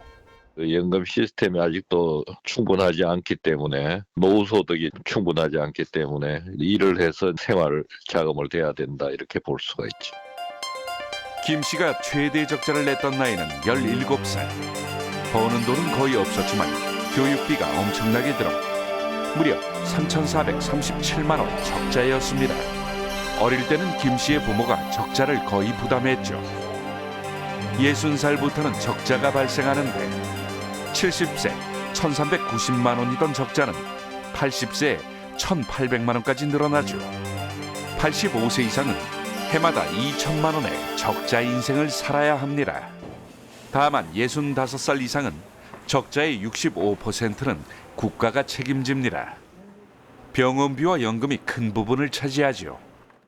연금 시스템이 아직도 충분하지 않기 때문에 노후 소득이 충분하지 않기 때문에 일을 해서 생활 자금을 대야 된다 이렇게 볼 수가 있죠. 김 씨가 최대 적자를 냈던 나이는 17살. 버는 돈은 거의 없었지만 교육비가 엄청나게 들어 무려 3,437만 원 적자였습니다. 어릴 때는 김 씨의 부모가 적자를 거의 부담했죠. 60살부터는 적자가 발생하는데 70세 1,390만 원이던 적자는 80세에 1,800만 원까지 늘어나죠. 85세 이상은 해마다 2천만 원의 적자 인생을 살아야 합니다. 다만 65살 이상은 적자의 65%는 국가가 책임집니다. 병원비와 연금이 큰 부분을 차지하죠.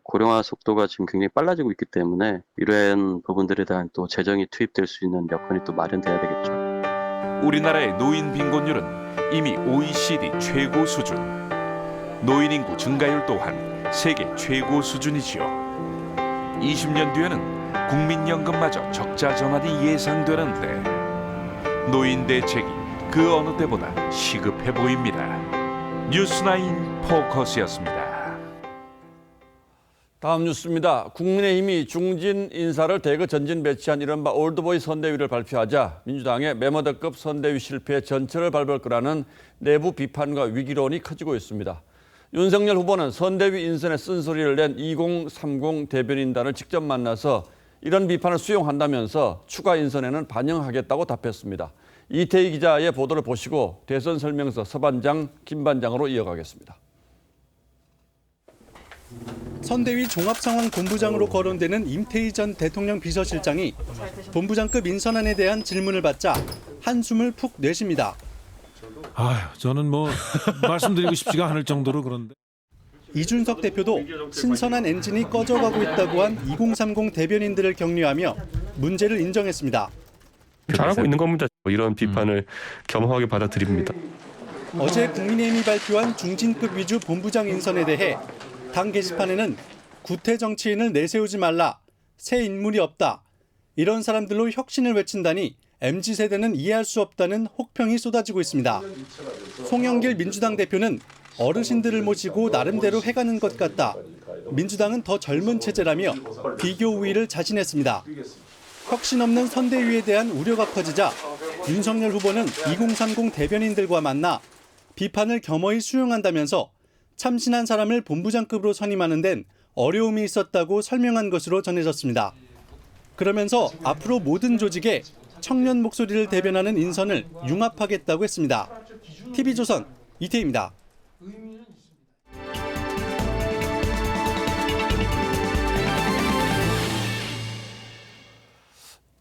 고령화 속도가 지금 굉장히 빨라지고 있기 때문에 이러한 부분들에 대한 또 재정이 투입될 수 있는 여건이 또 마련돼야 되겠죠. 우리나라의 노인 빈곤율은 이미 OECD 최고 수준. 노인 인구 증가율 또한 세계 최고 수준이지요. 20년 뒤에는 국민연금마저 적자 전환이 예상되는데 노인 대책이 그 어느 때보다 시급해 보입니다. 뉴스9 포커스였습니다. 다음 뉴스입니다. 국민의힘이 중진 인사를 대거 전진 배치한 이른바 올드보이 선대위를 발표하자 민주당의 메머드급 선대위 실패에 전철을 밟을 거라는 내부 비판과 위기론이 커지고 있습니다. 윤석열 후보는 선대위 인선에 쓴소리를 낸 2030 대변인단을 직접 만나서 이런 비판을 수용한다면서 추가 인선에는 반영하겠다고 답했습니다. 이태희 기자의 보도를 보시고 대선 설명서 서반장, 김반장으로 이어가겠습니다. 선대위 종합상황본부장으로 거론되는 임태희 전 대통령 비서실장이 본부장급 인선안에 대한 질문을 받자 한숨을 푹 내쉽니다. 저는 말씀드리고 싶지가 않을 정도로 그런데. 이준석 대표도 신선한 엔진이 꺼져가고 있다고 한 2030 대변인들을 격려하며 문제를 인정했습니다. 잘하고 있는 겁니다. 이런 비판을 겸허하게 받아들입니다. 어제 국민의힘이 발표한 중진급 위주 본부장 인선에 대해 당 게시판에는 구태 정치인을 내세우지 말라, 새 인물이 없다, 이런 사람들로 혁신을 외친다니 MZ세대는 이해할 수 없다는 혹평이 쏟아지고 있습니다. 송영길 민주당 대표는 어르신들을 모시고 나름대로 해가는 것 같다. 민주당은 더 젊은 체제라며 비교 우위를 자신했습니다. 혁신 없는 선대위에 대한 우려가 커지자 윤석열 후보는 2030 대변인들과 만나 비판을 겸허히 수용한다면서 참신한 사람을 본부장급으로 선임하는 데는 어려움이 있었다고 설명한 것으로 전해졌습니다. 그러면서 앞으로 모든 조직에 청년 목소리를 대변하는 인선을 융합하겠다고 했습니다. TV조선 이태희입니다.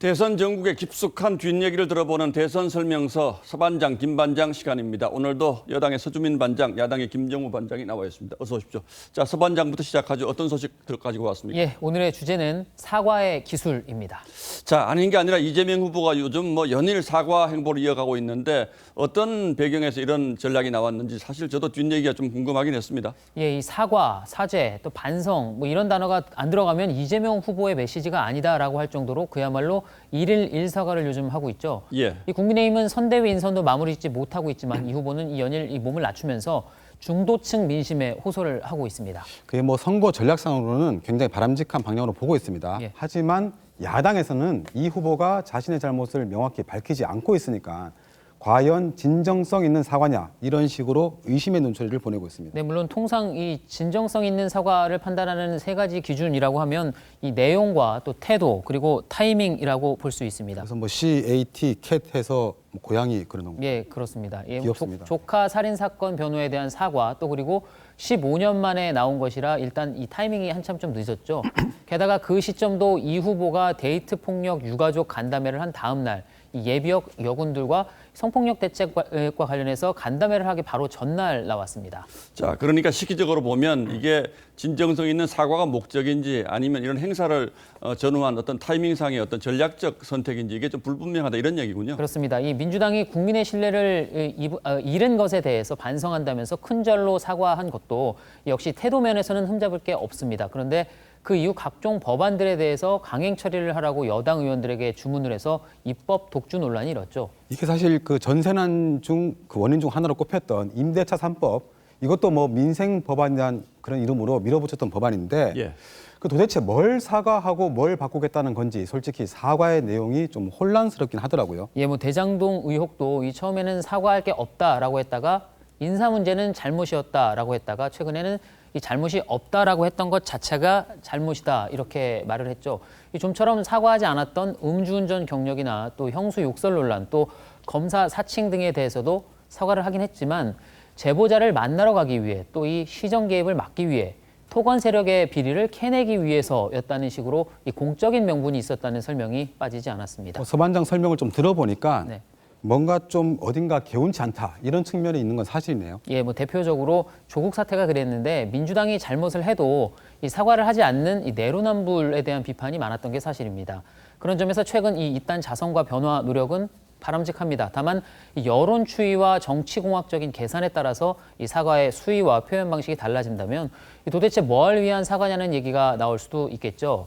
대선 전국의 깊숙한 뒷얘기를 들어보는 대선 설명서 서반장, 김반장 시간입니다. 오늘도 여당의 서주민 반장, 야당의 김정우 반장이 나와 있습니다. 어서 오십시오. 자, 서반장부터 시작하죠. 어떤 소식 가지고 왔습니까? 예, 오늘의 주제는 사과의 기술입니다. 자, 아닌 게 아니라 이재명 후보가 요즘 연일 사과 행보를 이어가고 있는데 어떤 배경에서 이런 전략이 나왔는지 사실 저도 뒷얘기가 좀 궁금하긴 했습니다. 예, 이 사과, 사죄, 또 반성 이런 단어가 안 들어가면 이재명 후보의 메시지가 아니다라고 할 정도로 그야말로 일일 일사과를 요즘 하고 있죠. 예. 이 국민의힘은 선대위 인선도 마무리 짓지 못하고 있지만 이 후보는 이 연일 이 몸을 낮추면서 중도층 민심에 호소를 하고 있습니다. 그게 선거 전략상으로는 굉장히 바람직한 방향으로 보고 있습니다. 예. 하지만 야당에서는 이 후보가 자신의 잘못을 명확히 밝히지 않고 있으니까 과연 진정성 있는 사과냐 이런 식으로 의심의 눈초리를 보내고 있습니다. 네, 물론 통상 이 진정성 있는 사과를 판단하는 세 가지 기준이라고 하면 이 내용과 또 태도 그리고 타이밍이라고 볼 수 있습니다. 그래서 CAT, 캣 해서 고양이 그런 거. 예, 그렇습니다. 예, 귀엽습니다. 조카 살인 사건 변호에 대한 사과 또 그리고 15년 만에 나온 것이라 일단 이 타이밍이 한참 좀 늦었죠. 게다가 그 시점도 이 후보가 데이트 폭력 유가족 간담회를 한 다음 날 이 예비역 여군들과 성폭력 대책과 관련해서 간담회를 하기 바로 전날 나왔습니다. 자, 그러니까 시기적으로 보면 이게 진정성 있는 사과가 목적인지 아니면 이런 행사를 전후한 어떤 타이밍상의 어떤 전략적 선택인지 이게 좀 불분명하다 이런 얘기군요. 그렇습니다. 이 민주당이 국민의 신뢰를 잃은 것에 대해서 반성한다면서 큰 절로 사과한 것도 역시 태도 면에서는 흠잡을 게 없습니다. 그런데 그 이후 각종 법안들에 대해서 강행 처리를 하라고 여당 의원들에게 주문을 해서 입법 독주 논란이 일었죠. 이게 사실 그 전세난 중 그 원인 중 하나로 꼽혔던 임대차 3법 이것도 민생 법안이란 그런 이름으로 밀어붙였던 법안인데 예. 그 도대체 뭘 사과하고 뭘 바꾸겠다는 건지 솔직히 사과의 내용이 좀 혼란스럽긴 하더라고요. 예, 대장동 의혹도 이 처음에는 사과할 게 없다라고 했다가 인사 문제는 잘못이었다라고 했다가 최근에는 이 잘못이 없다라고 했던 것 자체가 잘못이다 이렇게 말을 했죠. 좀처럼 사과하지 않았던 음주운전 경력이나 또 형수 욕설 논란 또 검사 사칭 등에 대해서도 사과를 하긴 했지만 제보자를 만나러 가기 위해 또 이 시정 개입을 막기 위해 토건 세력의 비리를 캐내기 위해서였다는 식으로 이 공적인 명분이 있었다는 설명이 빠지지 않았습니다. 서반장 설명을 좀 들어보니까 네. 뭔가 좀 어딘가 개운치 않다 이런 측면이 있는 건 사실이네요. 예, 대표적으로 조국 사태가 그랬는데 민주당이 잘못을 해도 이 사과를 하지 않는 이 내로남불에 대한 비판이 많았던 게 사실입니다. 그런 점에서 최근 이 이딴 자성과 변화 노력은 바람직합니다. 다만 이 여론 추이와 정치공학적인 계산에 따라서 이 사과의 수위와 표현 방식이 달라진다면 도대체 뭘 위한 사과냐는 얘기가 나올 수도 있겠죠.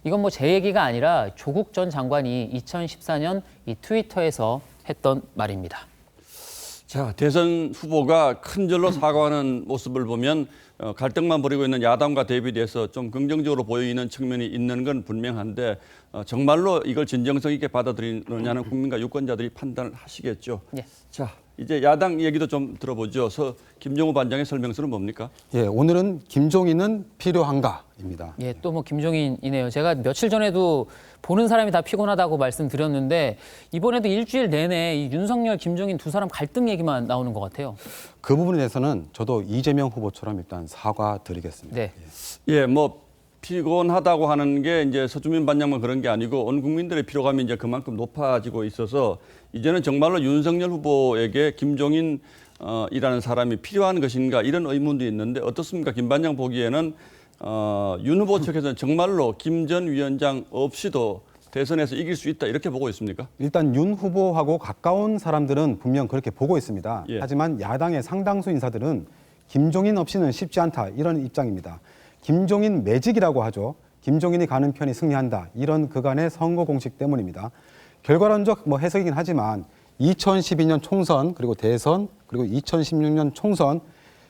이건 제 얘기가 아니라 조국 전 장관이 2014년 이 트위터에서 했던 말입니다. 자, 대선 후보가 큰 절로 사과하는 모습을 보면 갈등만 벌이고 있는 야당과 대비돼서 좀 긍정적으로 보이는 측면이 있는 건 분명한데 정말로 이걸 진정성 있게 받아들이느냐는 국민과 유권자들이 판단을 하시겠죠. 예. 자, 이제 야당 얘기도 좀 들어보죠. 김정우 반장의 설명서는 뭡니까? 예, 오늘은 김종인은 필요한가입니다. 예, 또 김종인이네요. 제가 며칠 전에도 보는 사람이 다 피곤하다고 말씀드렸는데 이번에도 일주일 내내 이 윤석열, 김종인 두 사람 갈등 얘기만 나오는 것 같아요. 그 부분에 대해서는 저도 이재명 후보처럼 일단 사과드리겠습니다. 네. 예, 피곤하다고 하는 게 이제 서주민 반장만 그런 게 아니고 온 국민들의 피로감이 이제 그만큼 높아지고 있어서 이제는 정말로 윤석열 후보에게 김종인 이라는 사람이 필요한 것인가 이런 의문도 있는데 어떻습니까? 김 반장 보기에는 윤 후보 측에서는 정말로 김 전 위원장 없이도 대선에서 이길 수 있다 이렇게 보고 있습니까? 일단 윤 후보하고 가까운 사람들은 분명 그렇게 보고 있습니다. 예. 하지만 야당의 상당수 인사들은 김종인 없이는 쉽지 않다 이런 입장입니다. 김종인 매직이라고 하죠. 김종인이 가는 편이 승리한다. 이런 그간의 선거 공식 때문입니다. 결과론적 해석이긴 하지만 2012년 총선 그리고 대선 그리고 2016년 총선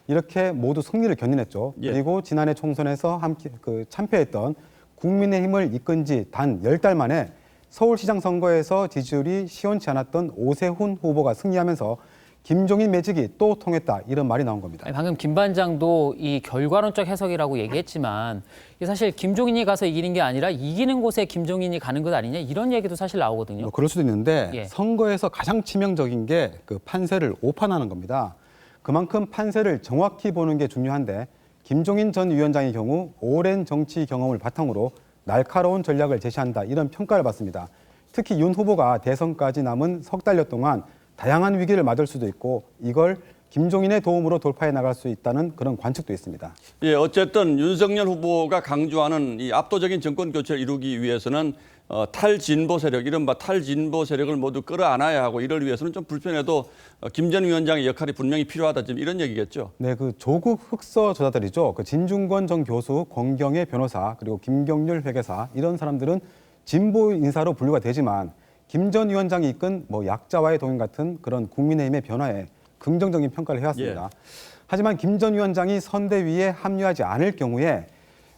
이렇게 모두 승리를 견인했죠. 예. 그리고 지난해 총선에서 함께 참패했던 국민의힘을 이끈 지 단 10달 만에 서울시장 선거에서 지지율이 시원치 않았던 오세훈 후보가 승리하면서 김종인 매직이 또 통했다 이런 말이 나온 겁니다. 방금 김 반장도 이 결과론적 해석이라고 얘기했지만 사실 김종인이 가서 이기는 게 아니라 이기는 곳에 김종인이 가는 것 아니냐 이런 얘기도 사실 나오거든요. 그럴 수도 있는데 예. 선거에서 가장 치명적인 게 그 판세를 오판하는 겁니다. 그만큼 판세를 정확히 보는 게 중요한데 김종인 전 위원장의 경우 오랜 정치 경험을 바탕으로 날카로운 전략을 제시한다 이런 평가를 받습니다. 특히 윤 후보가 대선까지 남은 석 달여 동안 다양한 위기를 맞을 수도 있고 이걸 김종인의 도움으로 돌파해 나갈 수 있다는 그런 관측도 있습니다. 예, 어쨌든 윤석열 후보가 강조하는 이 압도적인 정권 교체를 이루기 위해서는 탈진보 세력, 이른바 탈진보 세력을 모두 끌어안아야 하고 이를 위해서는 좀 불편해도 김 전 위원장의 역할이 분명히 필요하다, 지금 이런 얘기겠죠. 네, 그 조국 흑서 저자들이죠. 그 진중권 전 교수, 권경의 변호사, 그리고 김경률 회계사 이런 사람들은 진보 인사로 분류가 되지만 김 전 위원장이 이끈 뭐 약자와의 동행 같은 그런 국민의힘의 변화에 긍정적인 평가를 해왔습니다. 예. 하지만 김 전 위원장이 선대위에 합류하지 않을 경우에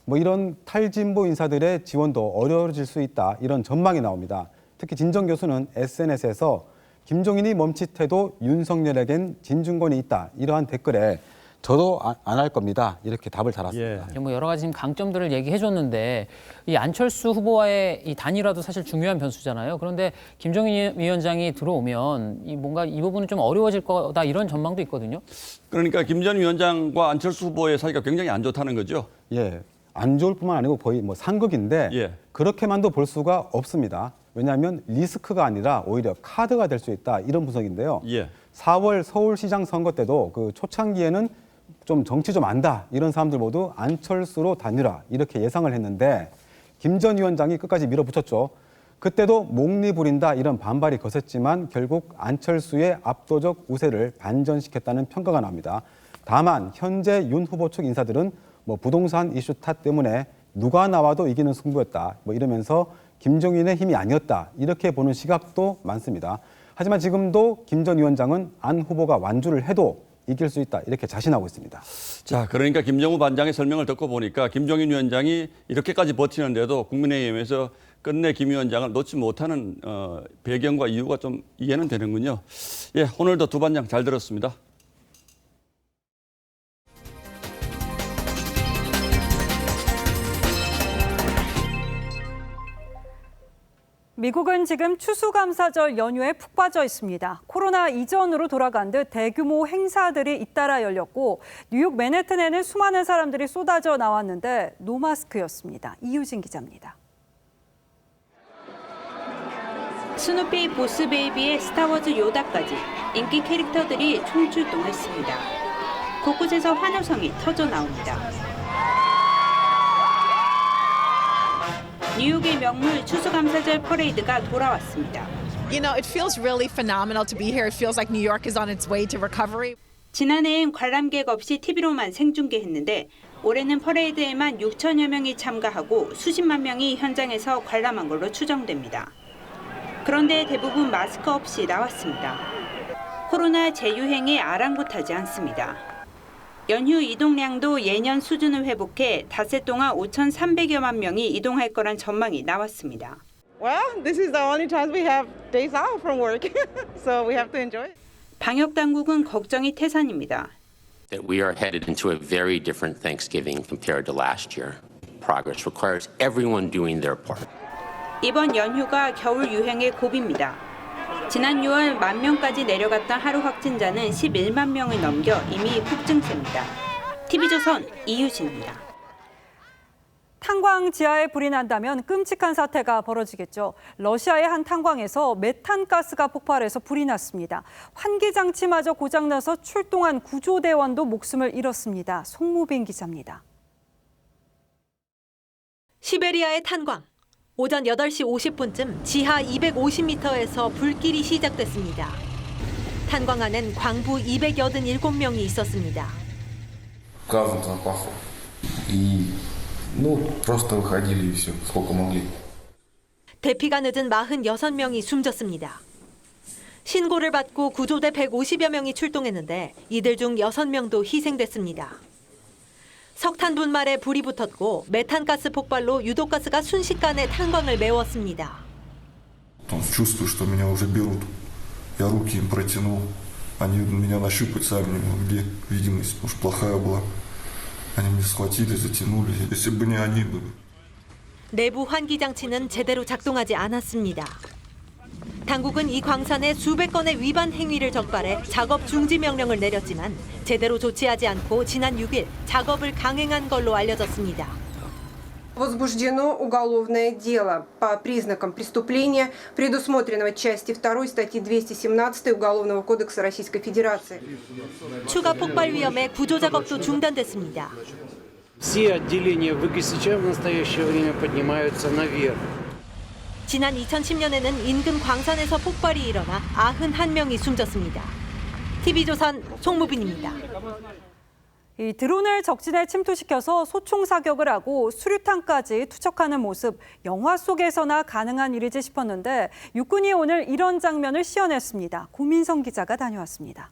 뭐 이런 탈진보 인사들의 지원도 어려워질 수 있다, 이런 전망이 나옵니다. 특히 진 전 교수는 SNS에서 김종인이 멈칫해도 윤석열에겐 진중권이 있다, 이러한 댓글에 저도 안 할 겁니다, 이렇게 답을 달았습니다. 예. 뭐 여러 가지 지금 강점들을 얘기해 줬는데 이 안철수 후보와의 이 단일화도 사실 중요한 변수잖아요. 그런데 김종인 위원장이 들어오면 뭔가 이 부분은 좀 어려워질 거다, 이런 전망도 있거든요. 그러니까 김 전 위원장과 안철수 후보의 사이가 굉장히 안 좋다는 거죠. 예, 안 좋을 뿐만 아니고 거의 뭐 상극인데 예. 그렇게만도 볼 수가 없습니다. 왜냐하면 리스크가 아니라 오히려 카드가 될 수 있다, 이런 분석인데요. 예. 4월 서울시장 선거 때도 그 초창기에는 좀 정치 좀 안다, 이런 사람들 모두 안철수로 단일화 이렇게 예상을 했는데 김 전 위원장이 끝까지 밀어붙였죠. 그때도 목리 부린다, 이런 반발이 거셌지만 결국 안철수의 압도적 우세를 반전시켰다는 평가가 나옵니다. 다만 현재 윤 후보 측 인사들은 뭐 부동산 이슈 탓 때문에 누가 나와도 이기는 승부였다, 뭐 이러면서 김종인의 힘이 아니었다, 이렇게 보는 시각도 많습니다. 하지만 지금도 김 전 위원장은 안 후보가 완주를 해도 이길 수 있다, 이렇게 자신하고 있습니다. 자, 그러니까 김정우 반장의 설명을 듣고 보니까 김종인 위원장이 이렇게까지 버티는데도 국민의힘에서 끝내 김 위원장을 놓지 못하는 배경과 이유가 좀 이해는 되는군요. 예, 오늘도 두 반장 잘 들었습니다. 미국은 지금 추수감사절 연휴에 푹 빠져 있습니다. 코로나 이전으로 돌아간 듯 대규모 행사들이 잇따라 열렸고 뉴욕 맨해튼에는 수많은 사람들이 쏟아져 나왔는데 노마스크였습니다. 이유진 기자입니다. 스누피, 보스베이비의 스타워즈 요다까지 인기 캐릭터들이 총출동했습니다. 곳곳에서 환호성이 터져 나옵니다. 뉴욕의 명물 추수감사절 퍼레이드가 돌아왔습니다. You know, it feels really phenomenal to be here. It feels like New York is on its way to recovery. 지난해엔 관람객 없이 TV로만 생중계했는데 올해는 퍼레이드에만 6천여 명이 참가하고 수십만 명이 현장에서 관람한 걸로 추정됩니다. 그런데 대부분 마스크 없이 나왔습니다. 코로나 재유행에 아랑곳하지 않습니다. 연휴 이동량도 예년 수준을 회복해 닷새 동안 5,300여만 명이 이동할 거란 전망이 나왔습니다. Well, this is the only chance we have days off from work, so we have to enjoy it. 방역 당국은 걱정이 태산입니다. That we are headed into a very different Thanksgiving compared to last year. Progress requires everyone doing their part. 이번 연휴가 겨울 유행의 고비입니다. 지난 6월 1만 명까지 내려갔던 하루 확진자는 11만 명을 넘겨 이미 폭증세입니다. TV조선 이유진입니다. 탄광 지하에 불이 난다면 끔찍한 사태가 벌어지겠죠. 러시아의 한 탄광에서 메탄가스가 폭발해서 불이 났습니다. 환기장치마저 고장나서 출동한 구조대원도 목숨을 잃었습니다. 송무빈 기자입니다. 시베리아의 탄광. 오전 8시 50분쯤 지하 250m에서 불길이 시작됐습니다. 탄광 안엔 광부 287명이 있었습니다. газом запахло. И, просто выходили и все, сколько могли. 대피가 늦은 46명이 숨졌습니다. 신고를 받고 구조대 150여 명이 출동했는데 이들 중 6명도 희생됐습니다. 석탄 분말에 불이 붙었고 메탄가스 폭발로 유독가스가 순식간에 탄광을 메웠습니다. Чувствую, что меня уже берут. Я руки им протянул. Они меня нащупать сами не могли. Видимость, потому что плохая была. Они меня схватили, затянули. Если бы не они, бы. 내부 환기 장치는 제대로 작동하지 않았습니다. 당국은 이 광산에 수백 건의 위반 행위를 적발해 작업 중지 명령을 내렸지만 제대로 조치하지 않고 지난 6일 작업을 강행한 걸로 알려졌습니다. Возбуждено уголовное дело по признакам преступления, предусмотренного части 2 статьи 217 Уголовного кодекса Российской Федерации. 추가 폭발 위험에 구조 작업도 중단됐습니다. Все отделения ВГСЧ в настоящее время поднимаются наверх. 지난 2010년에는 인근 광산에서 폭발이 일어나 91명이 숨졌습니다. TV조선 송무빈입니다. 이 드론을 적진에 침투시켜서 소총 사격을 하고 수류탄까지 투척하는 모습, 영화 속에서나 가능한 일이지 싶었는데 육군이 오늘 이런 장면을 시연했습니다. 고민성 기자가 다녀왔습니다.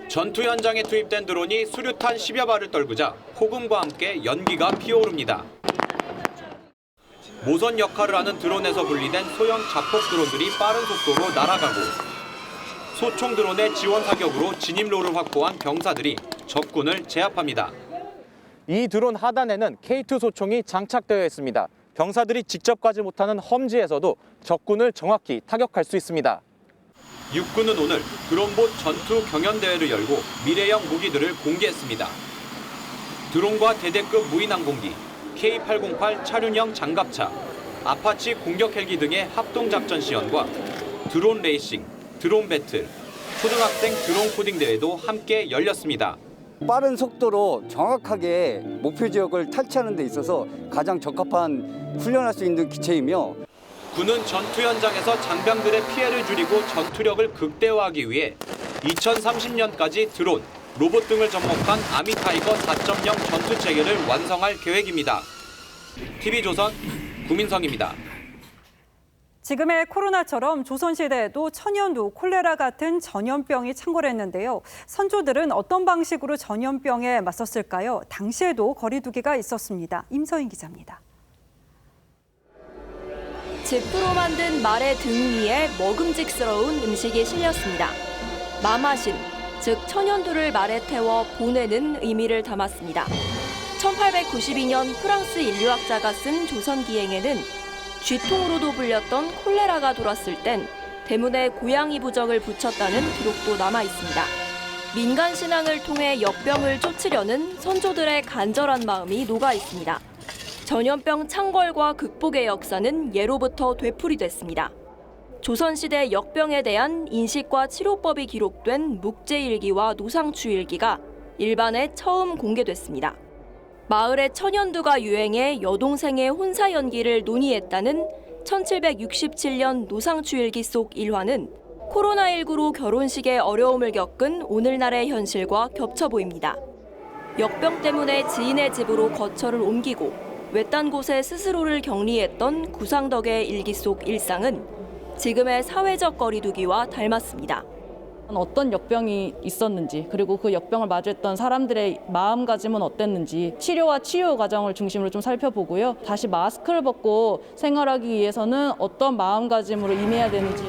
전투 현장에 투입된 드론이 수류탄 10여 발을 떨구자 폭음과 함께 연기가 피어오릅니다. 모선 역할을 하는 드론에서 분리된 소형 자폭 드론들이 빠른 속도로 날아가고 소총 드론의 지원 사격으로 진입로를 확보한 병사들이 적군을 제압합니다. 이 드론 하단에는 K2 소총이 장착되어 있습니다. 병사들이 직접 가지 못하는 험지에서도 적군을 정확히 타격할 수 있습니다. 육군은 오늘 드론봇 전투 경연대회를 열고 미래형 무기들을 공개했습니다. 드론과 대대급 무인항공기, K808 차륜형 장갑차, 아파치 공격 헬기 등의 합동작전 시연과 드론 레이싱, 드론 배틀, 초등학생 드론 코딩 대회도 함께 열렸습니다. 빠른 속도로 정확하게 목표 지역을 탈취하는 데 있어서 가장 적합한 훈련할 수 있는 기체이며 군은 전투 현장에서 장병들의 피해를 줄이고 전투력을 극대화하기 위해 2030년까지 드론, 로봇 등을 접목한 아미타이거 4.0 전투 체계를 완성할 계획입니다. TV조선 구민성입니다. 지금의 코로나처럼 조선시대에도 천연두, 콜레라 같은 전염병이 창궐했는데요. 선조들은 어떤 방식으로 전염병에 맞섰을까요? 당시에도 거리두기가 있었습니다. 임서인 기자입니다. 즙으로 만든 말의 등 위에 먹음직스러운 음식이 실렸습니다. 마마신, 즉 천연두를 말에 태워 보내는 의미를 담았습니다. 1892년 프랑스 인류학자가 쓴 조선기행에는 쥐통으로도 불렸던 콜레라가 돌았을 땐 대문에 고양이 부적을 붙였다는 기록도 남아 있습니다. 민간 신앙을 통해 역병을 쫓으려는 선조들의 간절한 마음이 녹아 있습니다. 전염병 창궐과 극복의 역사는 예로부터 되풀이됐습니다. 조선시대 역병에 대한 인식과 치료법이 기록된 묵제일기와 노상추일기가 일반에 처음 공개됐습니다. 마을에 천연두가 유행해 여동생의 혼사 연기를 논의했다는 1767년 노상추일기 속 일화는 코로나19로 결혼식에 어려움을 겪은 오늘날의 현실과 겹쳐 보입니다. 역병 때문에 지인의 집으로 거처를 옮기고 외딴 곳에 스스로를 격리했던 구상덕의 일기 속 일상은 지금의 사회적 거리두기와 닮았습니다. 어떤 역병이 있었는지, 그리고 그 역병을 마주했던 사람들의 마음가짐은 어땠는지 치료와 치유 과정을 중심으로 좀 살펴보고요. 다시 마스크를 벗고 생활하기 위해서는 어떤 마음가짐으로 임해야 되는지.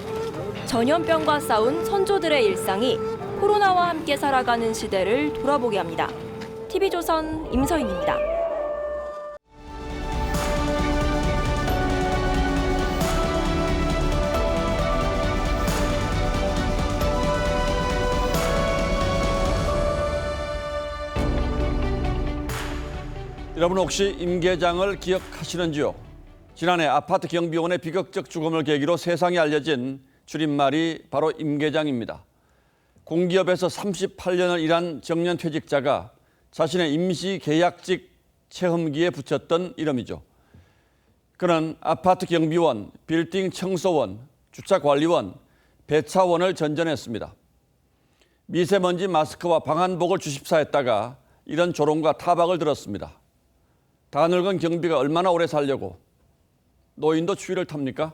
전염병과 싸운 선조들의 일상이 코로나와 함께 살아가는 시대를 돌아보게 합니다. TV조선 임서인입니다. 여러분 혹시 임 계장을 기억하시는지요? 지난해 아파트 경비원의 비극적 죽음을 계기로 세상에 알려진 줄임말이 바로 임 계장입니다. 공기업에서 38년을 일한 정년퇴직자가 자신의 임시 계약직 체험기에 붙였던 이름이죠. 그는 아파트 경비원, 빌딩 청소원, 주차관리원, 배차원을 전전했습니다. 미세먼지 마스크와 방한복을 주십사했다가 이런 조롱과 타박을 들었습니다. 다 늙은 경비가 얼마나 오래 살려고 노인도 추위를 탑니까?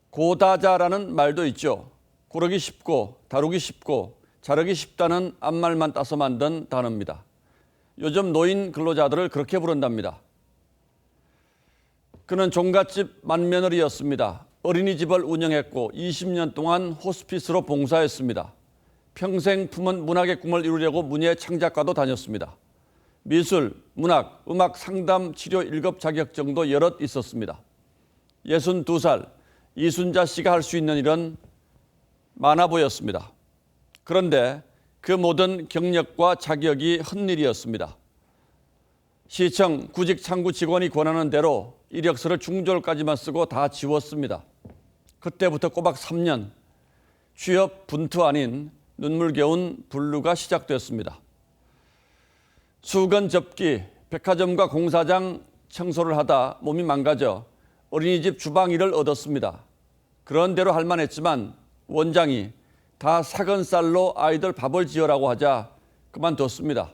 고다자라는 말도 있죠. 고르기 쉽고 다루기 쉽고 자르기 쉽다는 앞말만 따서 만든 단어입니다. 요즘 노인 근로자들을 그렇게 부른답니다. 그는 종갓집 맏며느리였습니다. 어린이집을 운영했고 20년 동안 호스피스로 봉사했습니다. 평생 품은 문학의 꿈을 이루려고 문예 창작과도 다녔습니다. 미술, 문학, 음악 상담 치료 1급 자격증도 여럿 있었습니다. 62살 이순자 씨가 할 수 있는 일은 많아 보였습니다. 그런데 그 모든 경력과 자격이 헛일이었습니다. 시청 구직 창구 직원이 권하는 대로 이력서를 중졸까지만 쓰고 다 지웠습니다. 그때부터 꼬박 3년 취업 분투 아닌 눈물겨운 분루가 시작됐습니다. 수건 접기, 백화점과 공사장 청소를 하다 몸이 망가져 어린이집 주방 일을 얻었습니다. 그런 대로 할 만했지만 원장이 다 삭은 쌀로 아이들 밥을 지으라고 하자 그만뒀습니다.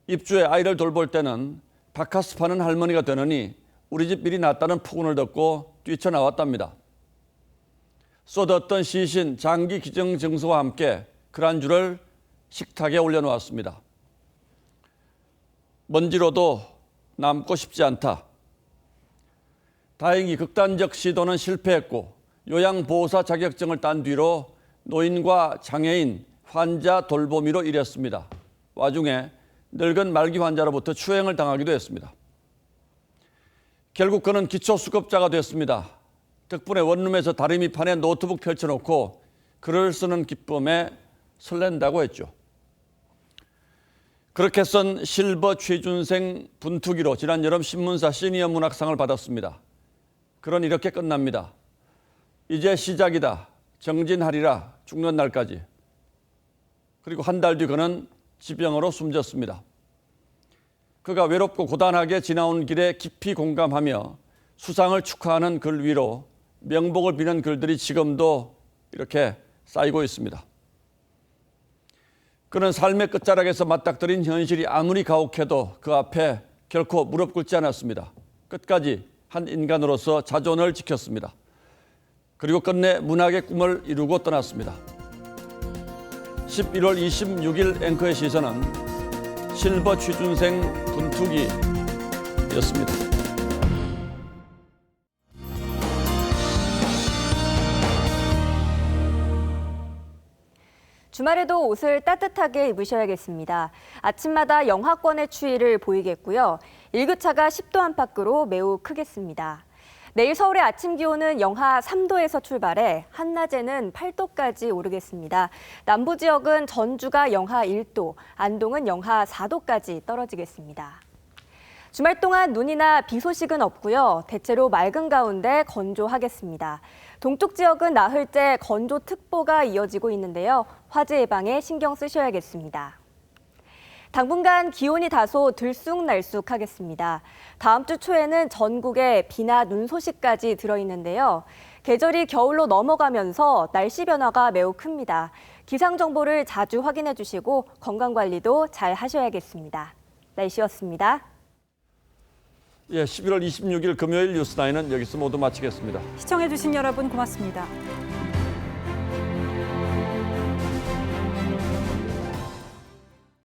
입주해 아이를 돌볼 때는 바카스 파는 할머니가 되느니 우리 집 일이 낫다는 폭언을 듣고 뛰쳐나왔답니다. 쏟았던 시신, 장기 기증 증서와 함께 그란주를 식탁에 올려놓았습니다. 먼지로도 남고 싶지 않다. 다행히 극단적 시도는 실패했고 요양보호사 자격증을 딴 뒤로 노인과 장애인, 환자 돌보미로 일했습니다. 와중에 늙은 말기 환자로부터 추행을 당하기도 했습니다. 결국 그는 기초수급자가 됐습니다. 덕분에 원룸에서 다리미판에 노트북 펼쳐놓고 글을 쓰는 기쁨에 설렌다고 했죠. 그렇게 쓴 실버 취준생 분투기로 지난 여름 신문사 시니어 문학상을 받았습니다. 글은 이렇게 끝납니다. 이제 시작이다. 정진하리라. 죽는 날까지. 그리고 한 달 뒤 그는 지병으로 숨졌습니다. 그가 외롭고 고단하게 지나온 길에 깊이 공감하며 수상을 축하하는 글 위로 명복을 비는 글들이 지금도 이렇게 쌓이고 있습니다. 그는 삶의 끝자락에서 맞닥뜨린 현실이 아무리 가혹해도 그 앞에 결코 무릎 꿇지 않았습니다. 끝까지 한 인간으로서 자존을 지켰습니다. 그리고 끝내 문학의 꿈을 이루고 떠났습니다. 11월 26일 앵커의 시선은 실버 취준생 분투기였습니다. 주말에도 옷을 따뜻하게 입으셔야겠습니다. 아침마다 영하권의 추위를 보이겠고요. 일교차가 10도 안팎으로 매우 크겠습니다. 내일 서울의 아침 기온은 영하 3도에서 출발해 한낮에는 8도까지 오르겠습니다. 남부 지역은 전주가 영하 1도, 안동은 영하 4도까지 떨어지겠습니다. 주말 동안 눈이나 비 소식은 없고요. 대체로 맑은 가운데 건조하겠습니다. 동쪽 지역은 나흘째 건조특보가 이어지고 있는데요. 화재 예방에 신경 쓰셔야겠습니다. 당분간 기온이 다소 들쑥날쑥하겠습니다. 다음 주 초에는 전국에 비나 눈 소식까지 들어있는데요. 계절이 겨울로 넘어가면서 날씨 변화가 매우 큽니다. 기상 정보를 자주 확인해 주시고 건강관리도 잘 하셔야겠습니다. 날씨였습니다. 예, 11월 26일 금요일 뉴스9는 여기서 모두 마치겠습니다. 시청해주신 여러분 고맙습니다.